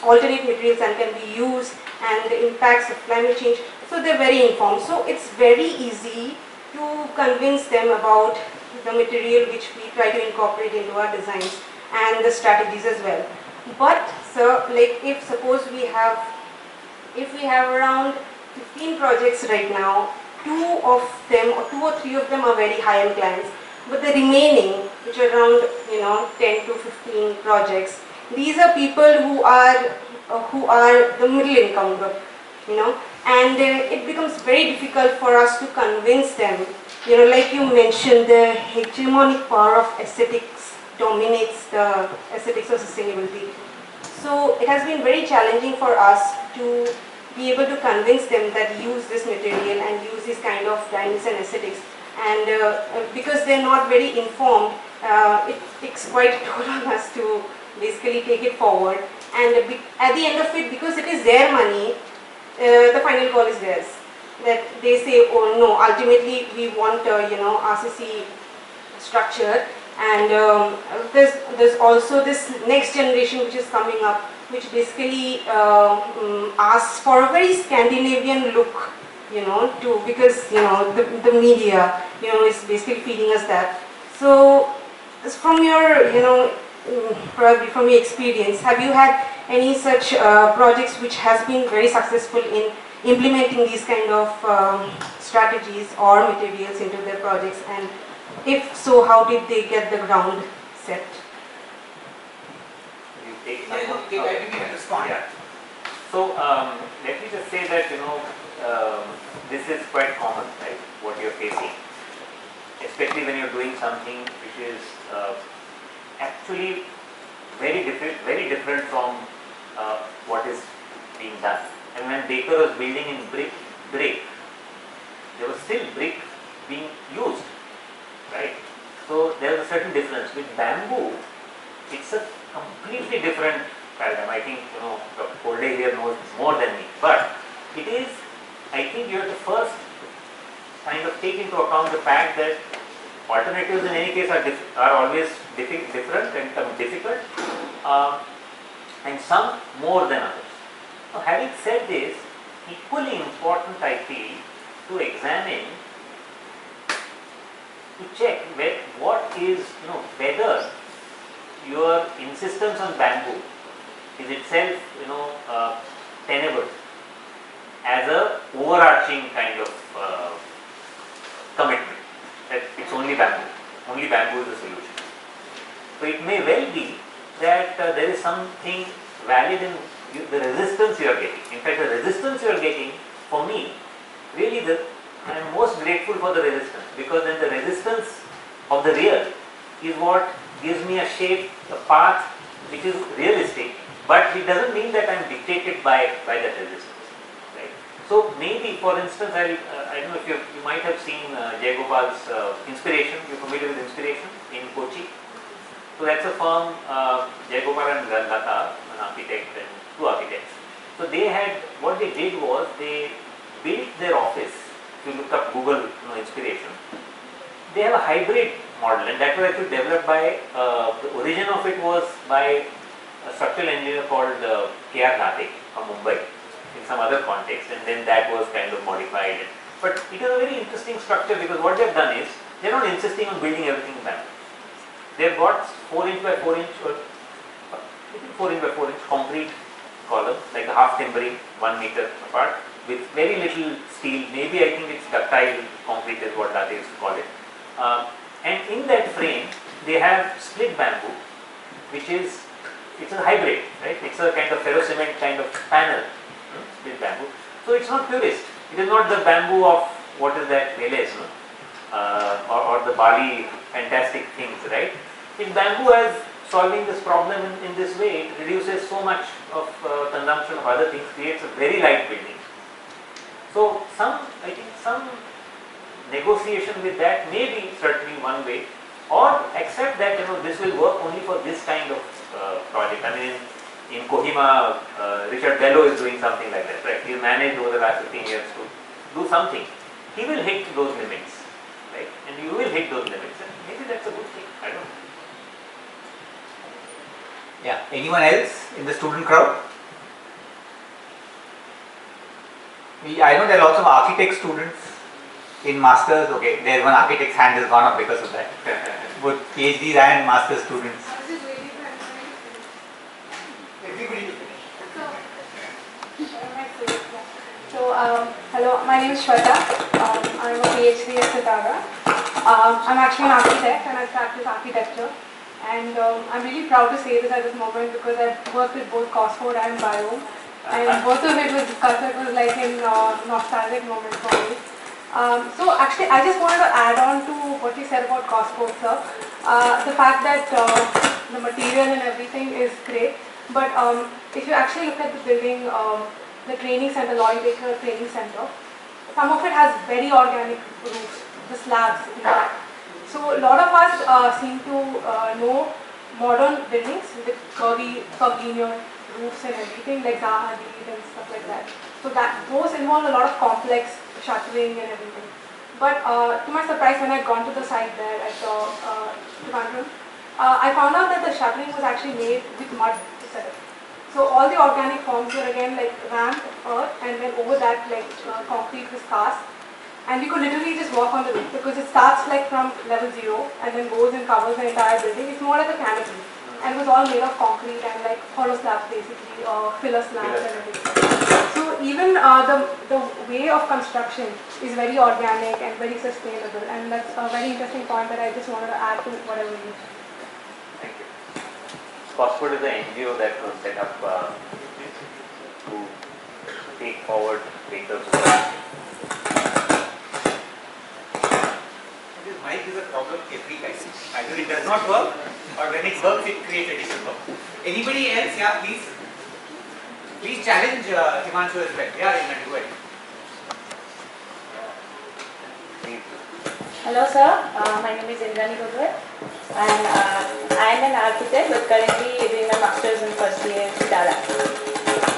alternate materials that can be used and the impacts of climate change. So they're very informed. So it's very easy to convince them about the material which we try to incorporate into our designs and the strategies as well. But like if suppose we have around 15 projects right now, two or three of them are very high-end clients, but the remaining, which are around 10 to 15 projects, these are people who are the middle income group, and it becomes very difficult for us to convince them. Like you mentioned, the hegemonic power of aesthetics dominates the aesthetics of sustainability. So it has been very challenging for us to be able to convince them that use this material and use this kind of dynamics and aesthetics. And because they're not very informed, it takes quite a toll on us to basically take it forward. And at the end of it, because it is their money, the final call is theirs. That they say, oh no, ultimately we want RCC structure, and there's also this next generation which is coming up, which basically asks for a very Scandinavian look, because the media is basically feeding us that. So from your probably from your experience, have you had any such projects which has been very successful in implementing these kind of strategies or materials into their projects, and if so, how did they get the ground set? You take I think you can respond. Yeah. So let me just say that this is quite common, right? What you're facing, especially when you're doing something which is actually very different from what is being done. And when Baker was building in brick, there was still brick being used, right? So there was a certain difference. With bamboo, it's a completely different paradigm. I think Dr. Kolde here knows more than me, but it is. I think you have to first kind of take into account the fact that alternatives in any case are always different and difficult, and some more than others. Now, having said this, equally important I feel to examine, to check what is, whether your insistence on bamboo is itself, tenable as a overarching kind of commitment that it's only bamboo is the solution. So it may well be that there is something valid in the resistance you are getting. In fact, the resistance you are getting, for me, really I am most grateful for the resistance, because then the resistance of the real is what gives me a shape, a path which is realistic, but it doesn't mean that I am dictated by that resistance. Right? So maybe, for instance, I don't know if you might have seen Jayagopal's Inspiration. You're familiar with Inspiration in Kochi? So that's a firm, Jayagopal and Lata, an architect and two architects. So what they did was they built their office. If you look up Google Inspiration, they have a hybrid model, and that was actually developed by, the origin of it was by a structural engineer called K.R. Late from Mumbai in some other context, and then that was kind of modified. But it is a very interesting structure, because what they have done is, they are not insisting on building everything in bamboo. They have got 4 inch by 4 inch or 4 inch by 4 inch concrete columns, like the half timbering, 1 meter apart, with very little steel. Maybe I think it's ductile concrete is what Late used to call it. And in that frame, they have split bamboo, which is, it's a hybrid, right? It's a kind of ferrocement kind of panel, split bamboo. So it's not purist. It is not the bamboo of, what is that, Relais, or the Bali fantastic things, right? It's bamboo as solving this problem in this way. It reduces so much of consumption of other things, creates a very light building. So I think some negotiation with that may be certainly one way, or accept that this will work only for this kind of project. I mean, in Kohima, Richard Bello is doing something like that, right? He managed over the last 15 years to do something. He will hit those limits, right? And you will hit those limits, and maybe that's a good thing. I don't know. Yeah, anyone else in the student crowd? I know there are lots of architect students in masters. Okay, there's one architect's hand has gone up because of that. Both PhDs and master's students. Everybody. So, hello, my name is Shweta. I'm a PhD at Sitara. I'm actually an architect and I practice architecture. And I'm really proud to say this at this moment, because I've worked with both Cosford and Biome. And both of it was discussed. It was like a nostalgic moment for me. So actually, I just wanted to add on to what you said about Cosford, sir. The fact that the material and everything is great. But if you actually look at the building, the training center, Lloyd Baker Training Center, some of it has very organic roofs, the slabs in fact. So a lot of us seem to know modern buildings with curvilinear roofs and everything, like Zaha Hadid and stuff like that. So those involve a lot of complex shuttering and everything. But to my surprise, when I'd gone to the site there at Trivandrum, I found out that the shuttering was actually made with mud itself. So all the organic forms were again like rammed earth, and then over that like concrete was cast. And we could literally just walk on the roof, because it starts like from level 0 and then goes and covers the entire building. It's more like a canopy, and it was all made of concrete and like hollow slabs basically, or filler slabs and everything. So even the way of construction is very organic and very sustainable, and that's a very interesting point that I just wanted to add to whatever you said. Thank you. Cosford is an NGO that was set up to take forward Baker's work. This mic is a problem every time. Either it does not work, or when it works, it creates additional work. Anybody else? Yeah, please. Please challenge Himanshu as well. Yeah, Himanshu, go ahead. Hello sir, my name is and I am an architect but currently doing my masters in first year in deparang.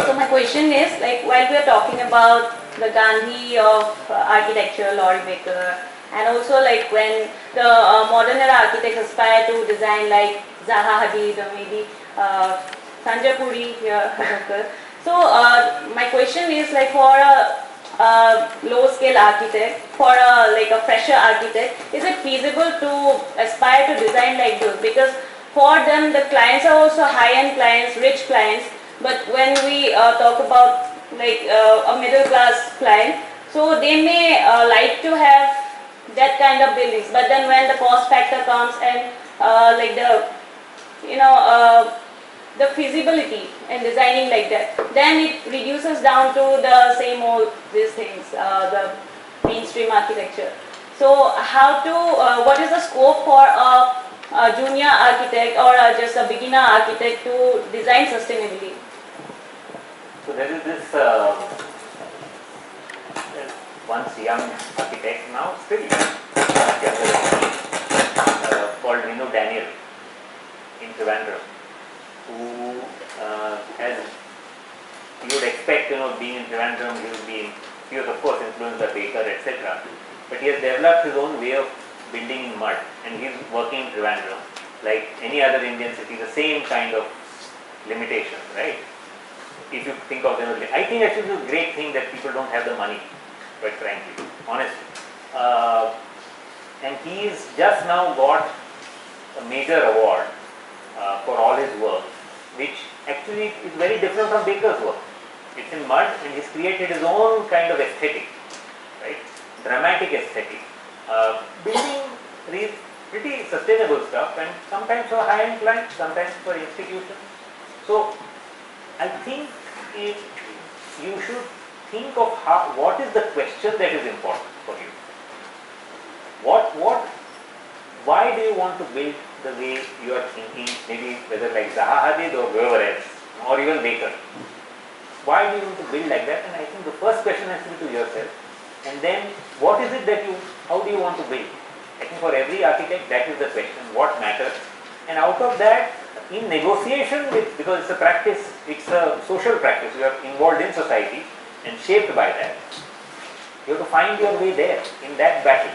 So my question is, like, while we are talking about the Gandhi of architecture, Laurie Baker, and also like when the modern era architects aspire to design like Zaha Hadid or maybe Sanjay Puri here. So my question is, like, for a low scale architect, for like a fresher architect, is it feasible to aspire to design like those? Because for them the clients are also high end clients, rich clients, but when we talk about like a middle class client, so they may like to have that kind of buildings, but then when the cost factor comes and like the the feasibility in designing like that, then it reduces down to the same old these things, the mainstream architecture. So how to what is the scope for a junior architect or just a beginner architect to design sustainably? So there is this once young architect, now still younger, called Daniel in Trivandrum, who has, you would expect, being in Trivandrum, he was of course influenced by Baker, etc. But he has developed his own way of building in mud, and he is working in Trivandrum like any other Indian city, the same kind of limitations, right? If you think of them, I think actually it's a great thing that people don't have the money, quite frankly, honestly. And he's just now got a major award for all his work, which actually is very different from Baker's work. It's in mud, and he's created his own kind of aesthetic, right? Dramatic aesthetic, building pretty sustainable stuff, and sometimes for high-end clients, sometimes for institutions. So I think you should think of what is the question that is important for you. Why do you want to build the way you are thinking, maybe whether like Zaha Hadid or whoever else, or even Baker? Why do you want to build like that? And I think the first question has to be to yourself. And then what is it that how do you want to build? I think for every architect that is the question, what matters? And out of that, in negotiation with, because it's a practice, it's a social practice, you are involved in society and shaped by that. You have to find your way there, in that battle.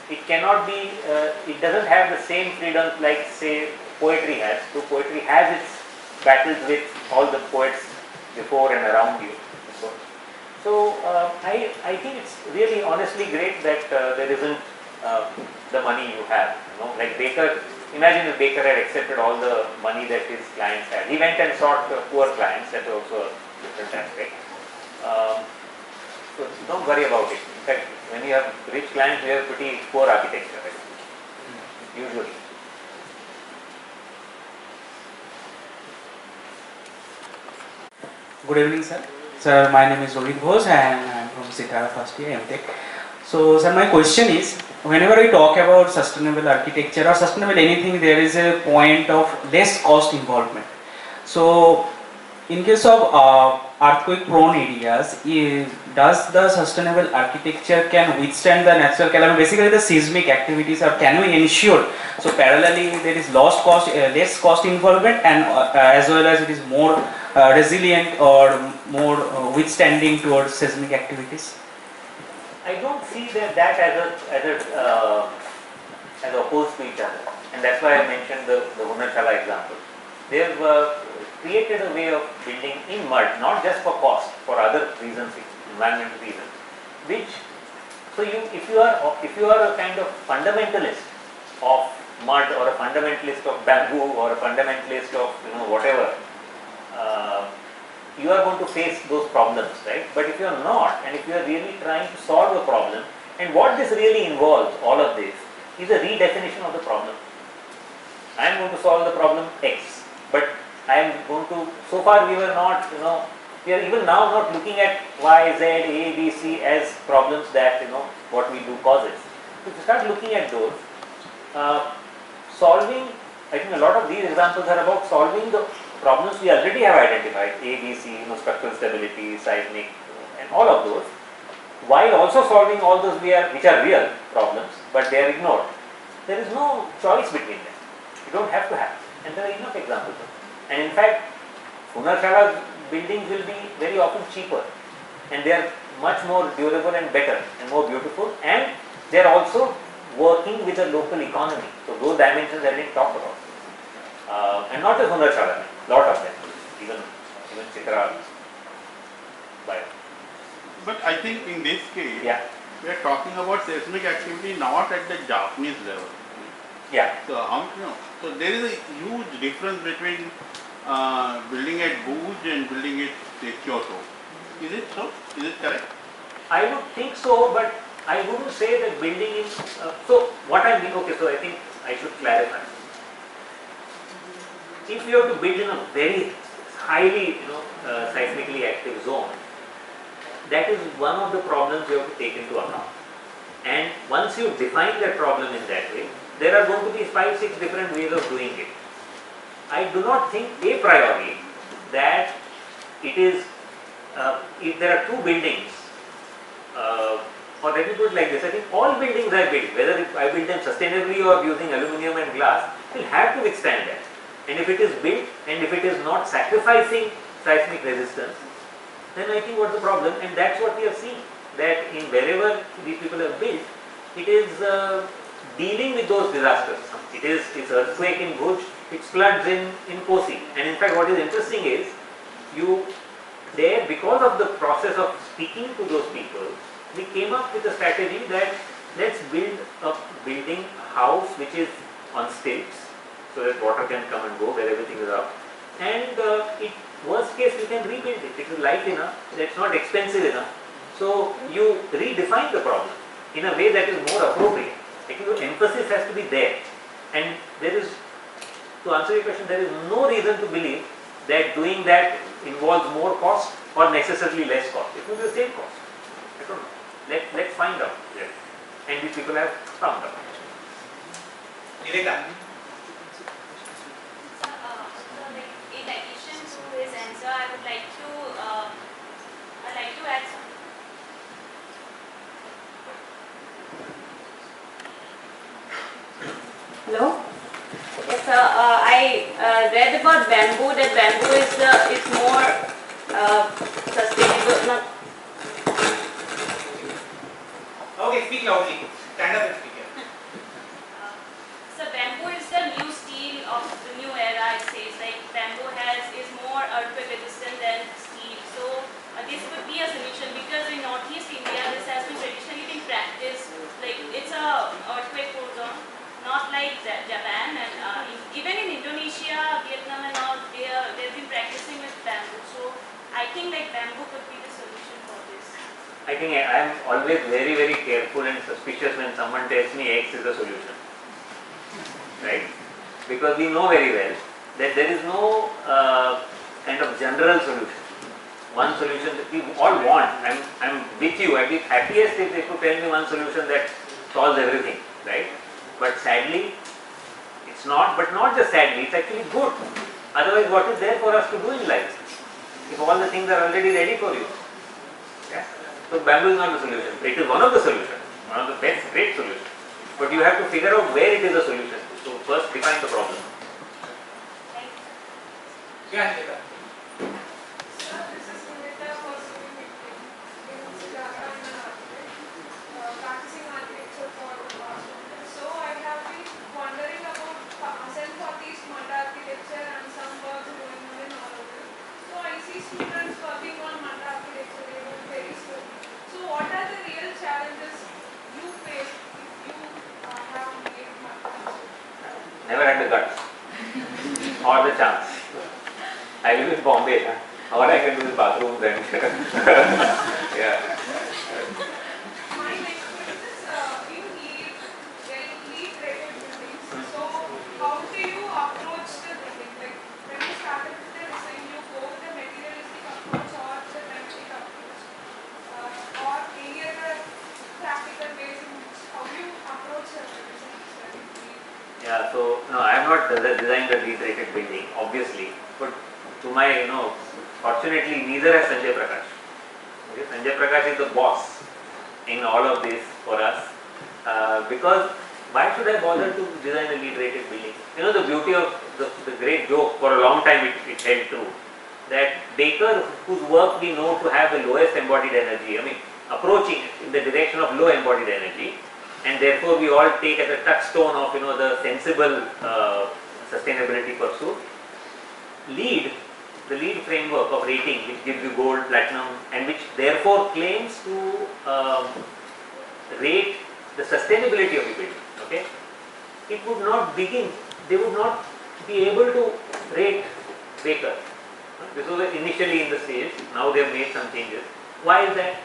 It cannot be, it doesn't have the same freedom like say poetry has. So poetry has its battles with all the poets before and around you. So I think it's really honestly great that there isn't the money you have. Like Baker, imagine if Baker had accepted all the money that his clients had. He went and sought poor clients, that's also a different aspect. So don't worry about it. In fact, when you have rich clients, you have pretty poor architecture, right? Usually. Good evening, sir. Sir, my name is Rohit Bose and I am from Sitara first year MTech. So, sir, my question is, whenever we talk about sustainable architecture or sustainable anything, there is a point of less cost involvement. So, in case of earthquake prone areas, does the sustainable architecture can withstand the natural calamity, basically the seismic activities, or can we ensure, so parallelly there is less cost involvement, and as well as it is more resilient or more withstanding towards seismic activities? I don't see that as opposed to each other, and that's why I mentioned the Hunarchala example. They've created a way of building in mud, not just for cost, for other reasons, environmental reasons. Which, so if you are a kind of fundamentalist of mud, or a fundamentalist of bamboo, or a fundamentalist of whatever, you are going to face those problems, right? But if you are not, and if you are really trying to solve a problem, and what this really involves, all of this, is a redefinition of the problem. I am going to solve the problem X, but I am going to, so far we were not, we are even now not looking at Y, Z, A, B, C as problems that, what we do causes. If you start looking at those, solving, I think a lot of these examples are about solving the problems we already have identified, A, B, C, structural stability, seismic, and all of those, while also solving all those which are real problems. but they are ignored. There is no choice between them. You don't have to have. And there are enough examples. And in fact, Hunarshala's buildings will be very often cheaper, and they are much more durable and better and more beautiful, and they are also working with the local economy. So those dimensions I didn't talk about. And not just Hunarshala, lot of them, even Chitra. But I think in this case, Yeah, we are talking about seismic activity not at the Japanese level. yeah. So so there is a huge difference between building at Bhuj and building at say, Kyoto. Is it so? Is it correct? I would think so, but I wouldn't say that building is. So what I mean, okay, so I think I should clarify. If you have to build in a very highly, seismically active zone, that is one of the problems you have to take into account. And once you define that problem in that way, there are going to be 5-6 different ways of doing it. I do not think a priori that it is, if there are two buildings, or let me put it like this, I think all buildings I build, whether I build them sustainably or using aluminium and glass, will have to withstand that. And if it is built and if it is not sacrificing seismic resistance, then I think what's the problem? And that's what we have seen, that in wherever these people have built, it is dealing with those disasters. It's earthquake in Bhuj, it's floods in Kosi. And in fact what is interesting is, because of the process of speaking to those people, we came up with a strategy that let's build a building house which is on stilts, so that water can come and go where everything is up. And worst case we can rebuild it. It is light enough, it's not expensive enough. So you redefine the problem in a way that is more appropriate. Your emphasis has to be there. And there is, to answer your question, there is no reason to believe that doing that involves more cost or necessarily less cost. It will be the same cost. I don't know. Let's find out. Yes. And these people have found out. Niveka. In addition to his answer, I would like to add something. Hello? Yes, sir. I read about bamboo, that bamboo is more sustainable. Not Okay, speak loudly. Stand up and speak here. So bamboo is the new steel of the new era. It says like bamboo is more earthquake resistant than steel. So this would be a solution, because in Northeast India this has been traditionally been practiced. Like it's a earthquake proof zone, not like Japan and even in Indonesia, Vietnam and all. They've been practicing with bamboo. So I think like bamboo could be the solution for this. I think I am always very, very careful and suspicious when someone tells me X is the solution. Right? Because we know very well that there is no kind of general solution. One solution that we all want. I'm with you. I'd be happiest if they could tell me one solution that solves everything. Right? But sadly, it's not. But not just sadly, it's actually good. Otherwise, what is there for us to do in life? If all the things are already ready for you. Yeah? So bamboo is not the solution. It is one of the solutions, one of the best, great solutions. But you have to figure out where it is a solution. So first define the problem. Yeah, Niveka. Sir, this is Nivita pursuing practicing architecture for the past. So I have been wondering about self-artist Manda architecture and some works going on in all of it. So I see students working on Manda architecture very slowly. So what are the real challenges you face if you have made Manda? Never had the guts or the chance. I live in Bombay. All I can do is bathrooms and yeah. My next question is in lead rated buildings. So how do you approach the building? Like when you started with the design, you go with the materialistic approach or the pragmatic approach, or any other practical ways in which how you approach the design strategy? Yeah, so no, I have not designed a lead rated building, obviously, but to my, fortunately, neither has Sanjay Prakash. Okay? Sanjay Prakash is the boss in all of this for us. Because why should I bother to design a lead rated building? You know, the beauty of the great joke, for a long time it held true, that Baker, whose work we know to have the lowest embodied energy, I mean approaching in the direction of low embodied energy, and therefore we all take as a touchstone of, you know, the sensible sustainability pursuit. The LEED framework of rating, which gives you gold, platinum, and which therefore claims to rate the sustainability of the building. Okay, it would not begin. They would not be able to rate Baker. This was initially in the stage. Now they have made some changes. Why is that?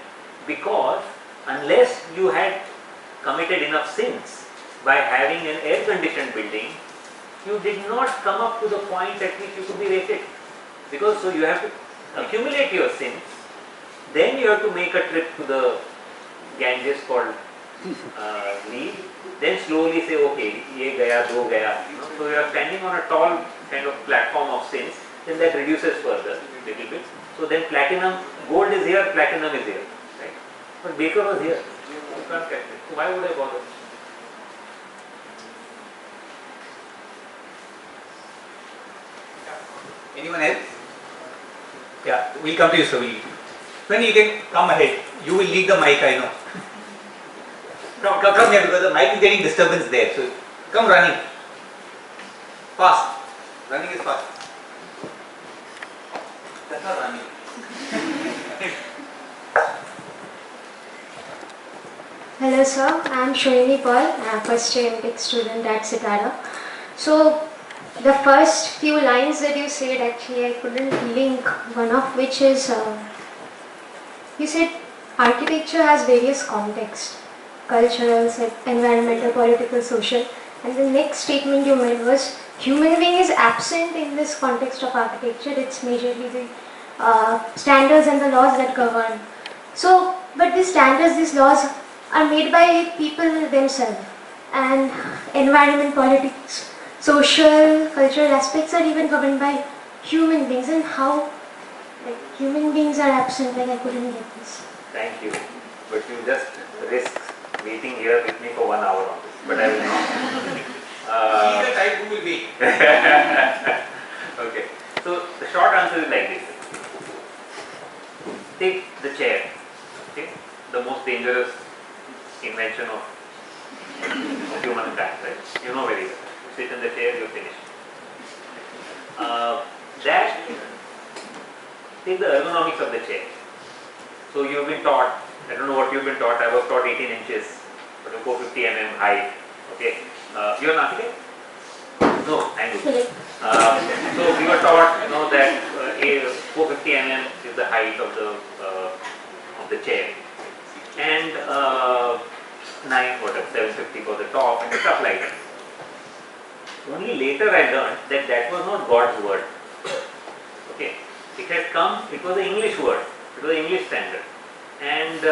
Because unless you had committed enough sins by having an air-conditioned building, you did not come up to the point at which you could be rated. Because so you have to accumulate your sins, then you have to make a trip to the Ganges called LEED, then slowly say, okay, ye gaya, do gaya. You know? So you are standing on a tall kind of platform of sins, then that reduces further a little bit. So then platinum, gold is here, platinum is here. Right? But Baker was here. You can't catch it. So why would I bother? Anyone else? Yeah, we'll come to you, sir. When you can come ahead, you will lead the mic, I know. Come here, because the mic is getting disturbance there. So come running. Fast. Running is fast. That's not running. Hello sir, I am Schon Paul. I am first year MTech student at Sitara. So the first few lines that you said, actually I couldn't link, one of which is you said architecture has various contexts, cultural, environmental, political, social, and the next statement you made was human being is absent in this context of architecture. It's majorly the standards and the laws that govern. So, but these standards, these laws are made by people themselves, and environment, politics, social, cultural aspects are even governed by human beings. And how, like, human beings are absent, like I couldn't get this. Thank you. But you just risk waiting here with me for 1 hour on this. But I will not. He's the type who will wait. Okay. So the short answer is like this. Take the chair. Okay? The most dangerous invention of humankind, right? You know very well. You sit in the chair, you're finished. Take the ergonomics of the chair. So you've been taught, I don't know what you've been taught, I was taught 18 inches, 450 mm height. Okay. You're an architect? No, I'm good. So we were taught, you know, that 450 mm is the height of the chair, and 750 for the top, and stuff like that. Only later I learned that that was not God's word. Okay, it had come. It was an English word. It was an English standard, and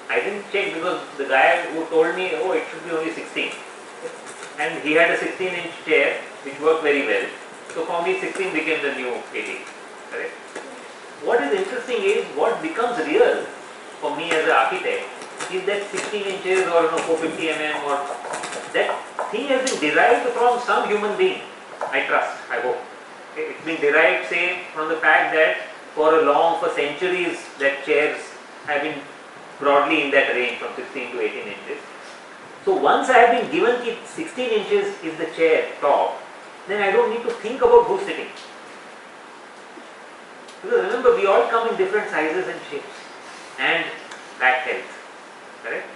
I didn't check because the guy who told me, oh, it should be only 16, and he had a 16-inch chair which worked very well. So for me, 16 became the new 18. Correct? What is interesting is what becomes real for me as an architect is that 16 inches or 450 mm or that thing has been derived from some human being. I trust, I hope. Okay? It's been derived, say, from the fact that for centuries, that chairs have been broadly in that range from 16 to 18 inches. So once I have been given that 16 inches is the chair top, then I don't need to think about who's sitting. Because remember, we all come in different sizes and shapes and back health. Correct?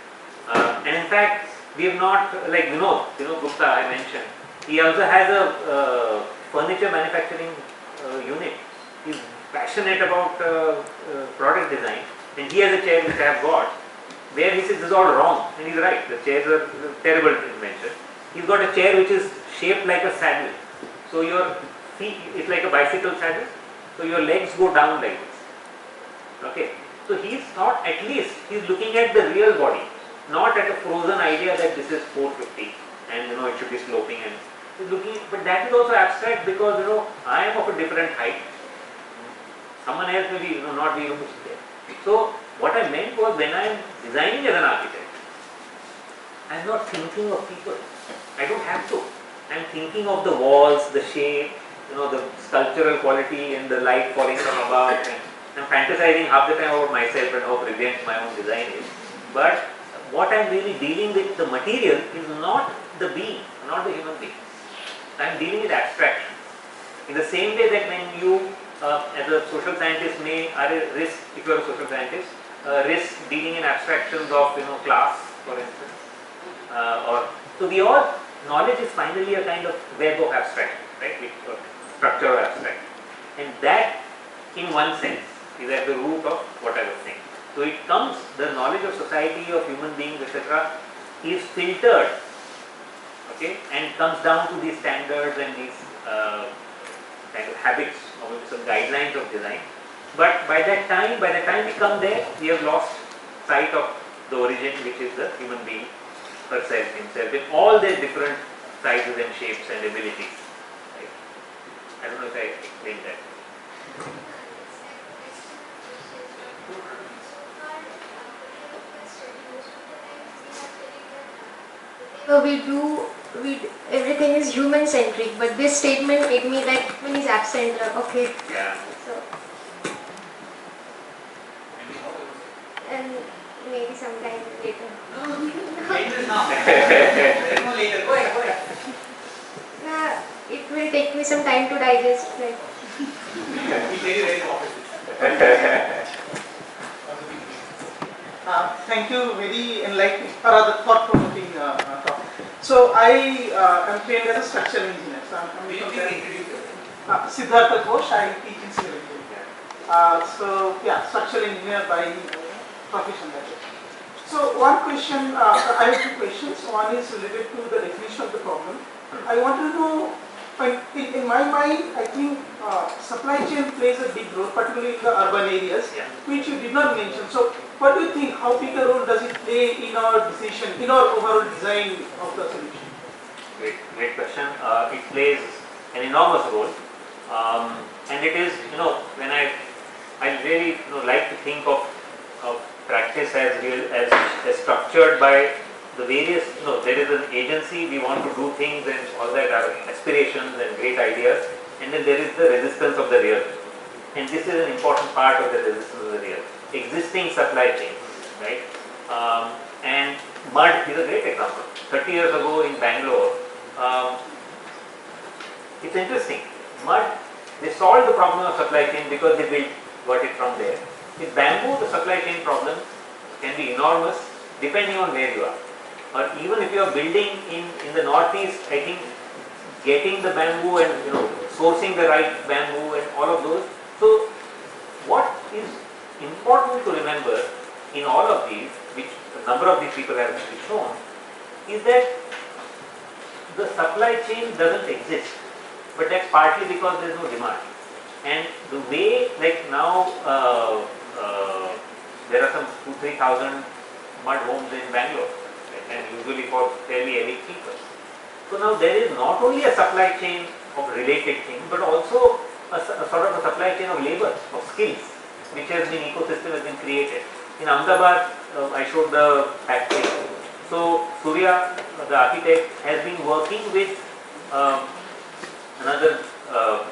And in fact, we have not, like Gupta I mentioned, he also has a furniture manufacturing unit. He's passionate about product design, and he has a chair which I have got, where he says this is all wrong, and he's right, the chairs are a terrible invention. He's got a chair which is shaped like a saddle, so your feet, it's like a bicycle saddle, so your legs go down like this. Okay, so he's thought, at least he's looking at the real body, not at a frozen idea that this is 450 and it should be sloping, and he's looking, but that is also abstract because I am of a different height. Someone else may be not be able to sit there. So what I meant was, when I am designing as an architect, I'm not thinking of people. I don't have to. I'm thinking of the walls, the shape, the sculptural quality and the light falling from above. And I'm fantasizing half the time about myself and how brilliant my own design is. But what I'm really dealing with, the material, is not the being, not the human being. I'm dealing with abstraction. In the same way that when you, as a social scientist, are a risk, if you are a social scientist, risk dealing in abstractions of class, for instance, so we all, knowledge is finally a kind of web of abstraction, right? Structure of abstraction, and that, in one sense, is at the root of what I was saying. So it comes, the knowledge of society, of human beings, etc., is filtered, okay, and comes down to these standards and these kind of habits or some guidelines of design. But by the time we come there, we have lost sight of the origin, which is the human being herself, himself, in all their different sizes and shapes and abilities. Right? I don't know if I explained that. Everything is human centric, but this statement made me like when he's absent, okay. Yeah. So, and maybe sometime later. Later now. There's no later. Go ahead. It will take me some time to digest. Like. He's very opposite. Thank you, very enlightening, or rather thought-provoking talk. So I am trained as a structural engineer. So I'm coming from there. Siddhartha Ghosh, I teach in civil engineering. So yeah, structural engineer by profession. So one question, I have two questions. One is related to the definition of the problem. I want to know, in my mind, I think supply chain plays a big role, particularly in the urban areas, which you did not mention. So what do you think, how big a role does it play in our decision, in our overall design of the solution? Great question. It plays an enormous role, and it is, when I really like to think of practice as structured by the various, there is an agency, we want to do things and all that are aspirations and great ideas, and then there is the resistance of the real. And this is an important part of the resistance of the real. Existing supply chains, right? And mud is a great example. 30 years ago in Bangalore, it's interesting. Mud, they solved the problem of supply chain because they got it from there. With bamboo, the supply chain problem can be enormous depending on where you are. Or even if you are building in the northeast, I think getting the bamboo and sourcing the right bamboo and all of those. So what is important to remember in all of these, which a number of these people have shown, is that the supply chain doesn't exist, but that's partly because there is no demand. And the way, like now, there are some 2,000-3,000 mud homes in Bangalore, and usually for fairly elite people. So now there is not only a supply chain of related things, but also a sort of a supply chain of labor, of skills, which has been ecosystem has been created. In Ahmedabad, I showed the factory. So Surya, the architect, has been working with another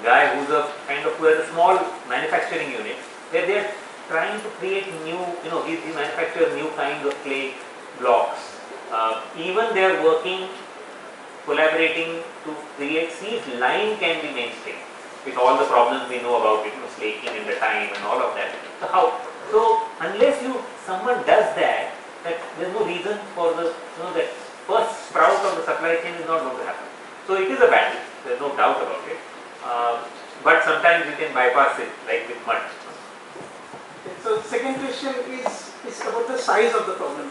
guy who has a small manufacturing unit where they are trying to create new, he manufactures new kinds of clay blocks. Even they are working, collaborating to create, see if lime can be mainstream with all the problems we know about it, slaking in the time and all of that. So how? So unless someone does that, there's no reason for that first sprout of the supply chain is not going to happen. So it is a battle, there's no doubt about it. But sometimes you can bypass it, like with mud. Okay, so second question is about the size of the problem.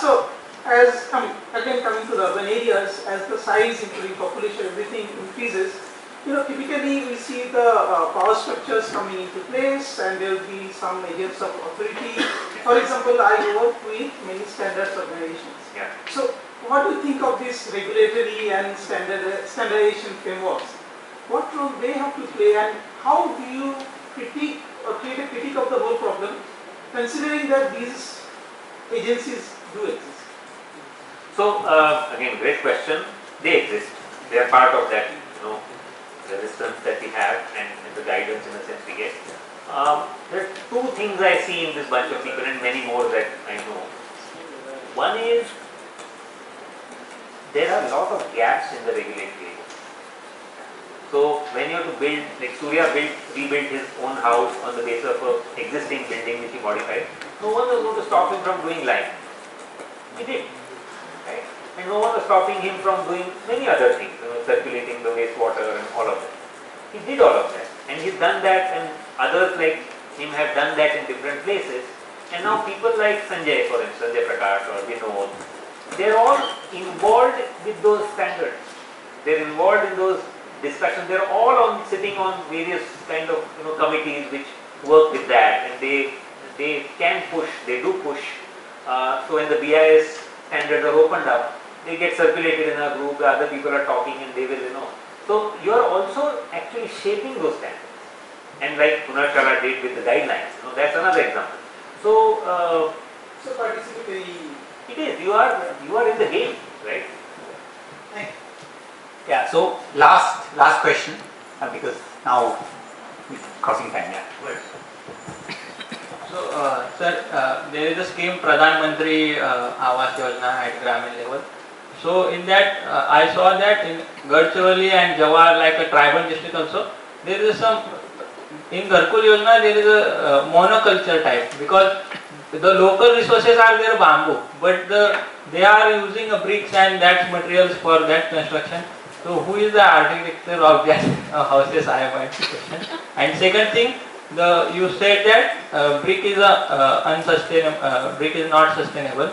So as again coming to the urban areas, as the size, including population, everything increases, typically we see the power structures coming into place, and there will be some agents of authority. For example, I work with many standards organizations. Yeah. So what do you think of this regulatory and standardization frameworks? What role they have to play, and how do you critique or create a critique of the whole problem, considering that these agencies do exist? So again, great question. They exist. They are part of that, resistance that we have and the guidance in a sense we get. There are two things I see in this bunch of people and many more that I know. One is there are a lot of gaps in the regulatory. So when you have to build, like Surya rebuilt his own house on the basis of an existing building which he modified, no one was going to stop him from doing line. He did. Right? And no one was stopping him from doing many other things, circulating the wastewater and all of that. He did all of that. And he's done that, and others like him have done that in different places. And now people like Sanjay, for instance, Sanjay Prakash or Vinod, they're all involved with those standards. They're involved in those discussions. They're all sitting on various kind of committees which work with that, and they can push. They do push. So when the BIS standards are opened up, they get circulated in a group. The other people are talking, and they will So you are also actually shaping those standards. And like Punarchala did with the guidelines, that's another example. So participatory. It is. You are in the game, right? Yeah, so last question, because now we're crossing time, yeah. So, sir, there is a scheme Pradhan Mantri Awas Yojana at Gramin level. So, in that, I saw that in Gadchiroli and Jawar, like a tribal district also, there is some, in Gharkul Yojana, there is a monoculture type, because the local resources are there bamboo, but they are using a bricks and that materials for that construction. So who is the architecture of that houses? I have a question. And second thing, you said that brick is unsustainable. Brick is not sustainable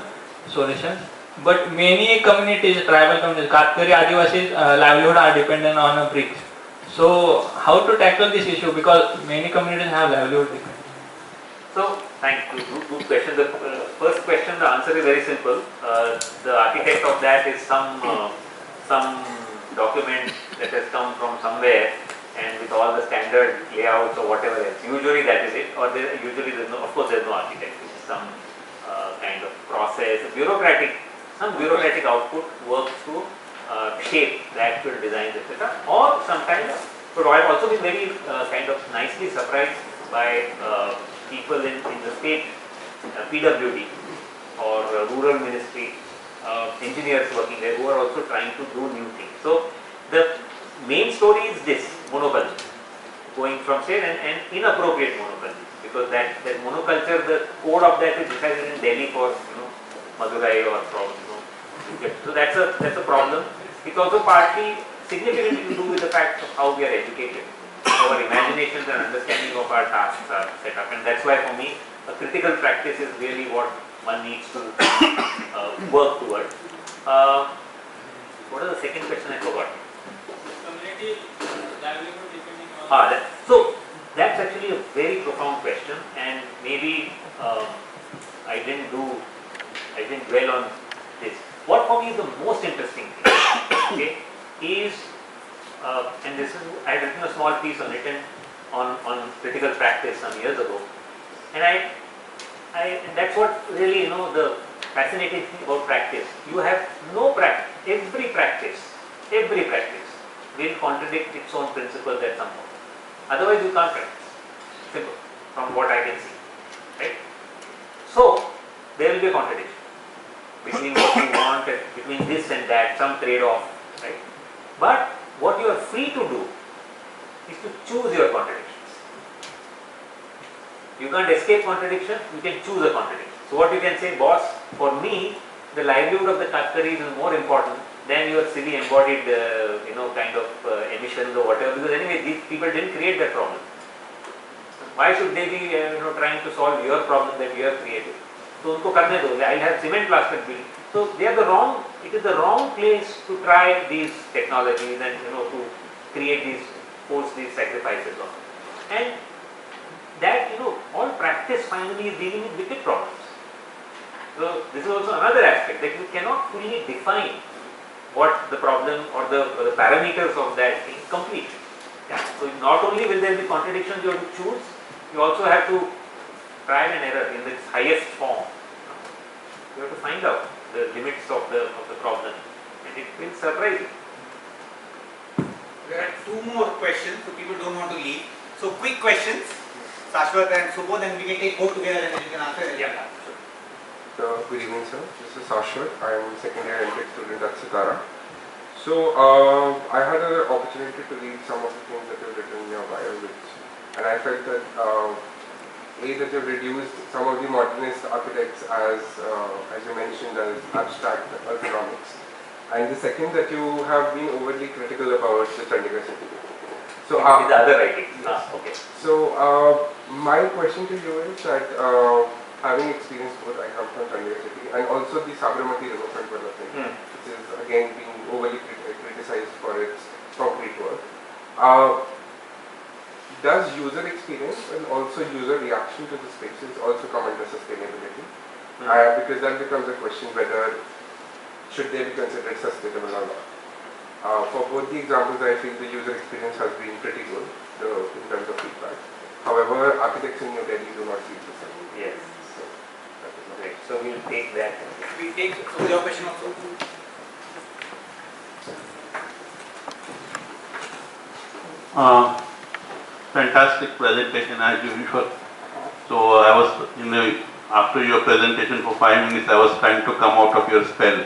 solutions. But many communities, tribal communities, Katkari, Adivasis, livelihood are dependent on a bricks. So how to tackle this issue? Because many communities have livelihood dependent. So thank you. Good question. The first question, the answer is very simple. The architect of that is some document that has come from somewhere, and with all the standard layouts or whatever else. Usually that is it, or usually there's no. Of course, there's no architect. It's some kind of process, some bureaucratic output works to shape the actual designs, etc. Or sometimes, but I've also been very kind of nicely surprised by people in the state PWD or rural ministry, engineers working there who are also trying to do new things. So the main story is this monoculture, going from state and inappropriate monoculture, because that monoculture, the code of that is decided in Delhi for Madurai or from so that's a problem. It's also partly significantly to do with the fact of how we are educated. Our imaginations and understanding of our tasks are set up, and that's why for me a critical practice is really what one needs to work towards. What was the second question? I forgot. Community livelihood depending on. So that's actually a very profound question, and maybe I didn't dwell on this. What for me is the most interesting thing, okay, is and this is, I had written a small piece on it and on critical practice some years ago, and and that's what really the fascinating thing about practice. You have no practice. Every practice will contradict its own principles at some point. Otherwise, you can't practice. Simple, from what I can see, right? So there will be a contradiction between what you want, between this and that, some trade-off, right? But what you are free to do is to choose your contradictions. You can't escape contradiction, you can choose a contradiction. So what you can say, boss, for me, the livelihood of the Katkaris is more important than your silly embodied, kind of emissions or whatever, because anyway, these people didn't create that problem. Why should they be, trying to solve your problem that you have created? So unko karne do, I'll have cement plastered building. So it is the wrong place to try these technologies and to create force these sacrifices on. And that all practice finally is dealing with wicked problems. So this is also another aspect, that you cannot fully define what the problem or the parameters of that thing completely. Yeah. So not only will there be contradictions you have to choose, you also have to trial and error in its highest form. You have to find out the limits of the problem, and it will surprise you. There are two more questions, so people don't want to leave. So quick questions, Shashwat and Subodh, and we can take both together and then you can answer it. Yeah. So, good evening, sir. This is Shashwat. I am second year MTech student at Sitara. So, I had an opportunity to read some of the things that you've written in your bio, and I felt that that you've reduced some of the modernist architects as you mentioned, as abstract economics, and the second that you have been overly critical about the Chandigarh city. So, with the other writing. Yes. Okay. So, my question to you is that having experienced both, I come from Chandigarh city, and also the Sabarmati riverfront development, which is again being overly criticized for its concrete work. Does user experience and also user reaction to the spaces also come under sustainability? Because that becomes a question whether should they be considered sustainable or not. For both the examples, I feel the user experience has been pretty good in terms of feedback. However, architects in New Delhi do not feel the same. Yes. So, that is Great. So we'll take that. We take your question also. Fantastic presentation as usual. So I was, after your presentation for 5 minutes, I was trying to come out of your spell.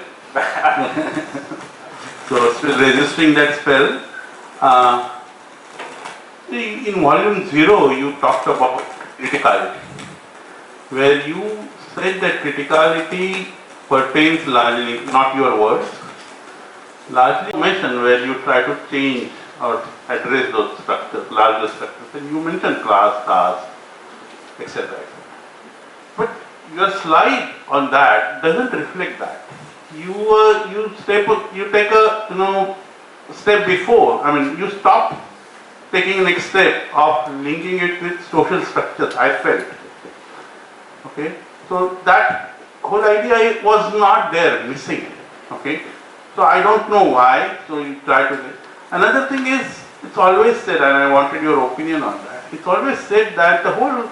So still resisting that spell. See, in volume 0, you talked about criticality, where you said that criticality pertains largely, not your words, largely mentioned where you try to change or address those structures, larger structures, and you mentioned class, caste, etc. But your slide on that doesn't reflect that. You take a step before. I mean, you stop taking the next step of linking it with social structures. I felt. Okay, so that whole idea was not there, missing. Okay, so I don't know why. So you try to. Another thing is, it's always said, and I wanted your opinion on that. It's always said that the whole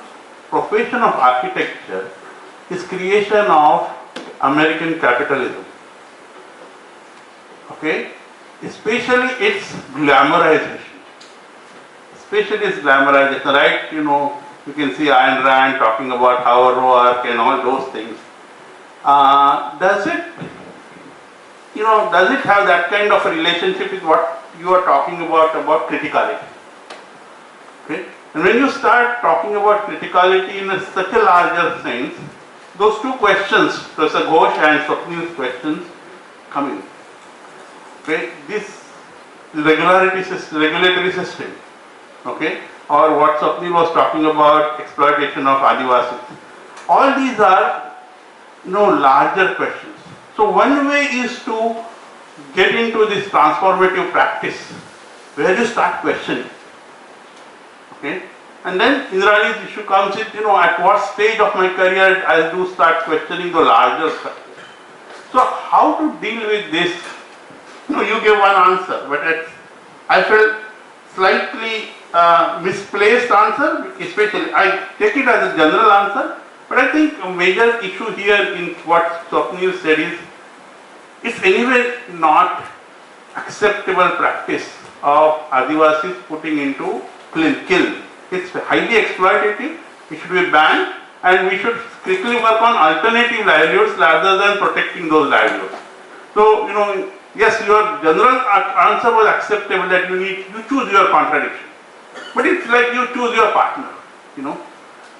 profession of architecture is creation of American capitalism. Okay? Especially its glamorization. Right? You can see Ayn Rand talking about our work and all those things. Does it have that kind of a relationship with what you are talking about criticality? Okay? And when you start talking about criticality in such a larger sense, those two questions, Professor Ghosh and Swapnil's questions, come in. Okay? This regulatory system, okay, or what Swapnil was talking about, exploitation of Adivasis. All these are larger questions. So one way is to get into this transformative practice where you start questioning. Okay? And then Indrani's issue comes in, at what stage of my career I do start questioning the larger structure. So how to deal with this? You gave one answer, but I felt slightly misplaced answer, especially I take it as a general answer, but I think a major issue here in what Swapnil said is, it's anyway not acceptable practice of Adivasis putting into kill. It's highly exploitative, it should be banned, and we should quickly work on alternative livelihoods rather than protecting those livelihoods. So, yes, your general answer was acceptable that you choose your contradiction. But it's like you choose your partner,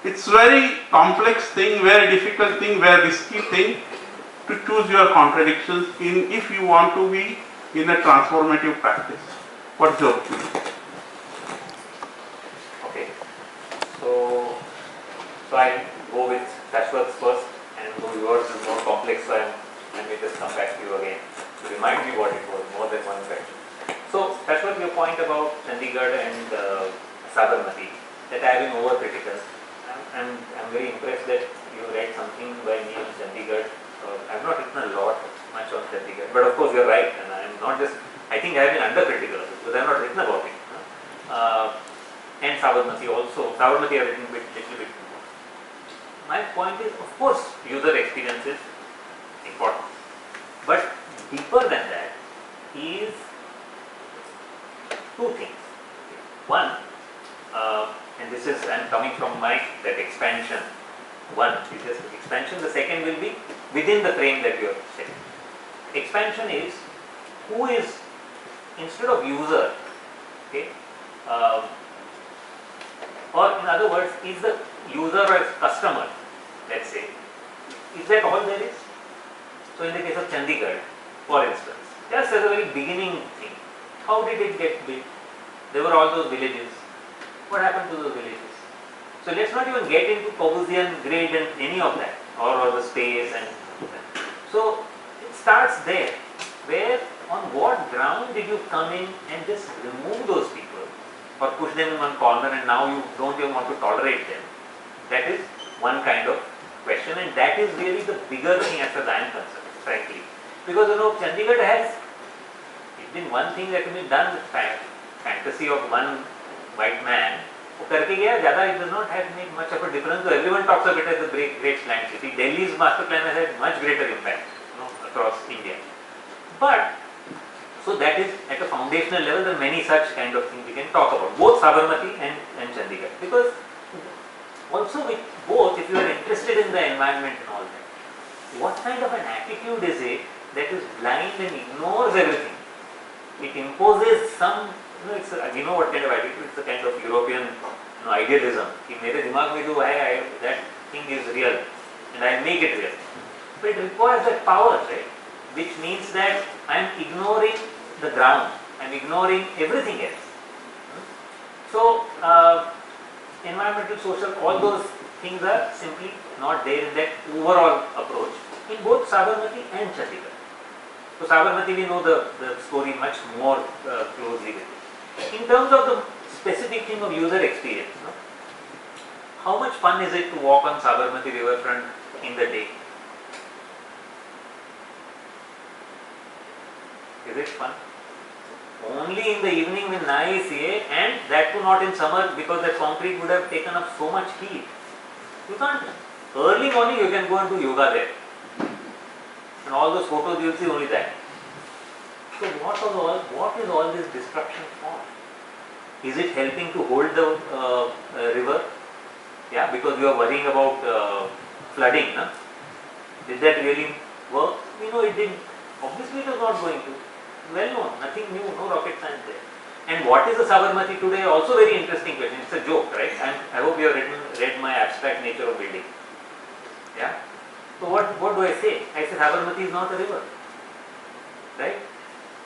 It's very complex thing, very difficult thing, very risky thing to choose your contradictions if you want to be in a transformative practice. What's your opinion? Okay. So I go with Shashwat's first, and yours is more complex, so I may just come back to you again to remind me what it was, more than one question. So Shashwat, your point about Chandigarh and Sabarmati, that I have been overcritical. I'm very impressed that you read something by me on Chandigarh. I have not written much on Chandigarh, but of course you're right, and I am not just, I think I have been undercritical of it because I have not written about it. And Sabarmati also. Sabarmati I have written little bit more. My point is, of course, user experience is important. deeper than that is two things. One, and this is, I'm coming from that expansion. One is just expansion, the second will be within the frame that you have set. Expansion is who is, instead of user, okay, or in other words, is the user or customer, let's say, is that all there is? So in the case of Chandigarh, for instance, just as a very beginning thing, how did it get built? There were all those villages. What happened to those villages? So let's not even get into Corbusian grid and any of that, or the space and that. So it starts there, where on what ground did you come in and just remove those people or push them in one corner and now you don't even want to tolerate them? That is one kind of question, and that is really the bigger thing as far as I am concerned, frankly. Because Chandigarh has, it's been one thing that has been done with fantasy of one white man. It does not have made much of a difference, so everyone talks of it as a great planned city. Delhi's master plan has had much greater impact across India. But, so that is at a foundational level, there are many such kind of things we can talk about, both Sabarmati and Chandigarh. Because also with both, if you are interested in the environment and all that, what kind of an attitude is it that is blind and ignores everything? It imposes some, it's what kind of attitude? It's a kind of European idealism. That thing is real and I make it real. But it requires that power, right? Which means that I am ignoring the ground, I am ignoring everything else. So, environmental, social, all those things are simply not there in that overall approach in both Sabarmati and Chandigarh. So Sabarmati, we know the story much more closely with it. In terms of the specific thing of user experience, how much fun is it to walk on Sabarmati riverfront in the day? Is it fun? Only in the evening when nice air, and that too not in summer because that concrete would have taken up so much heat. You can't. Early morning you can go and do yoga there. And all those photos you will see only that. So what is all this destruction for? Is it helping to hold the river? Yeah, because you are worrying about flooding. No? Did that really work? We know it didn't. Obviously it was not going to. Well known, nothing new, no rocket science there. And what is the Sabarmati today? Also very interesting question. It's a joke, right? I hope you have read my abstract nature of building. Yeah? So what do I say? I say Sabarmati is not a river. Right?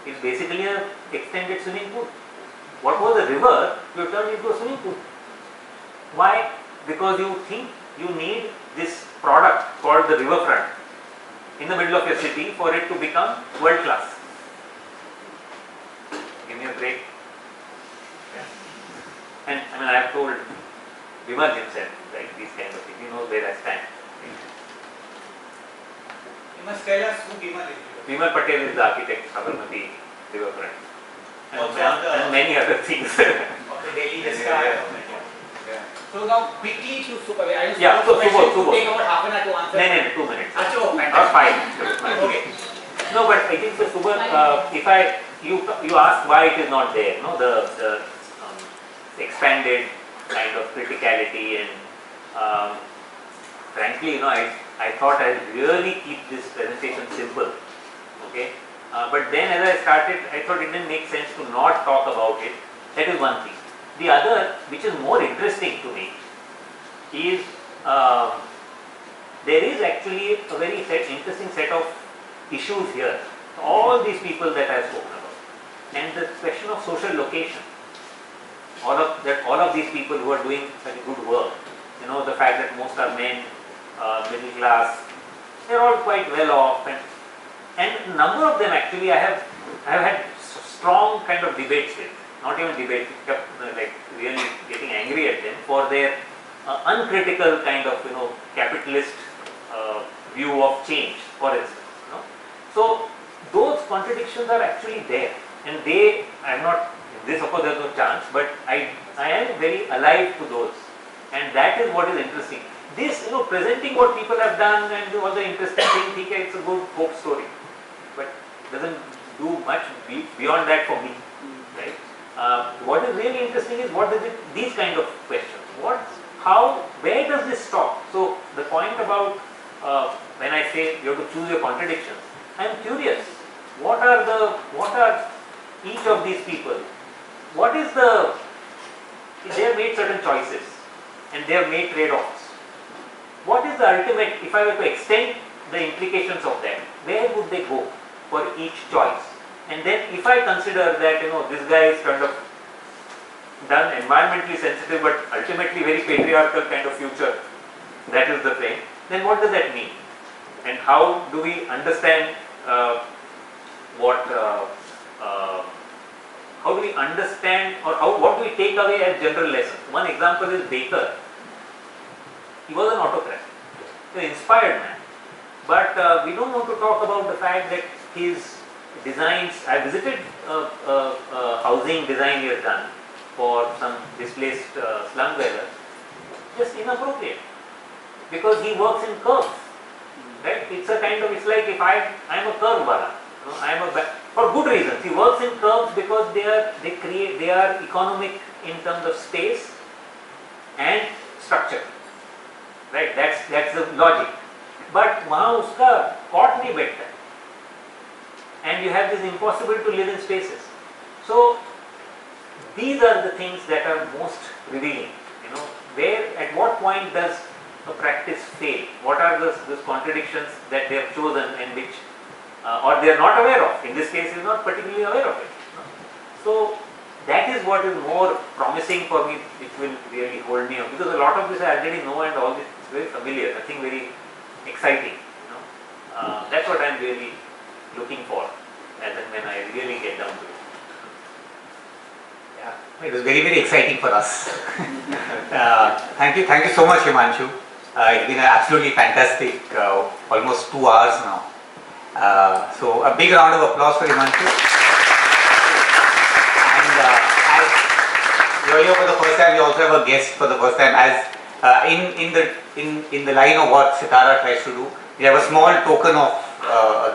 It's basically an extended swimming pool. What was a river, you turned into a swimming pool. Why? Because you think you need this product called the riverfront in the middle of your city for it to become world class. Give me a break. Yeah. And I have told Vimal himself, right, these kind of things. He knows where I stand. You must tell us who Vimal is. Vimal Patel is the architect of Sabarmati riverfront. And many other things. Of the Delhi sky. So now quickly to Subodh. I just yeah, so take Subodh. about half an hour to answer. No, 2 minutes. Achoo, Or 5. Okay. No, but I think the Subodh, if you ask why it is not there, the expanded kind of criticality and frankly, I thought I'll really keep this presentation simple, okay? But then as I started, I thought it didn't make sense to not talk about it. That is one thing. The other, which is more interesting to me, is there is actually a very interesting set of issues here. All these people that I have spoken about, and the question of social location. All of these people who are doing such good work, the fact that most are men, middle class, they're all quite well off, and a number of them actually I have had strong kind of debates with. Not even debates, like really getting angry at them for their uncritical kind of capitalist view of change, for instance. So those contradictions are actually there, and I am not. This of course there is no chance, but I am very alive to those, and that is what is interesting. This presenting what people have done and all the interesting things, it's a good folk story, but doesn't do much beyond that for me, right? What is really interesting is what is it, these kind of questions. Where does this stop? So the point about when I say you have to choose your contradictions, I am curious. What are each of these people? They have made certain choices and they have made trade-offs. What is the ultimate, if I were to extend the implications of them, where would they go for each choice? And then if I consider that, this guy is kind of done environmentally sensitive but ultimately very patriarchal kind of future, that is the frame, then what does that mean? And how do we understand how do we understand or what do we take away as general lessons? One example is Baker. He was an autocrat, an inspired man. But we don't want to talk about the fact that his designs, I visited housing design he has done for some displaced slum dwellers, just inappropriate. Because he works in curves, right? It's like if I'm a curve wala, for good reasons. He works in curves because they are economic in terms of space and structure, right? That's the logic. But वहाँ उसका cot नहीं बैठता है, and you have this impossible to live in spaces. So these are the things that are most revealing. At what point does a practice fail? What are those contradictions that they have chosen and which, or they are not aware of? In this case, he is not particularly aware of it. So that is what is more promising for me, which will really hold me up. Because a lot of this I already know and all this is very familiar, nothing very exciting. That's what I am really looking for, as and when I really get down to it. It was very, very exciting for us. Thank you so much, Himanshu. It's been absolutely fantastic, almost 2 hours now. So a big round of applause for Himanshu. And as you're here for the first time, we also have a guest for the first time. As in the line of what Sitara tries to do, we have a small token of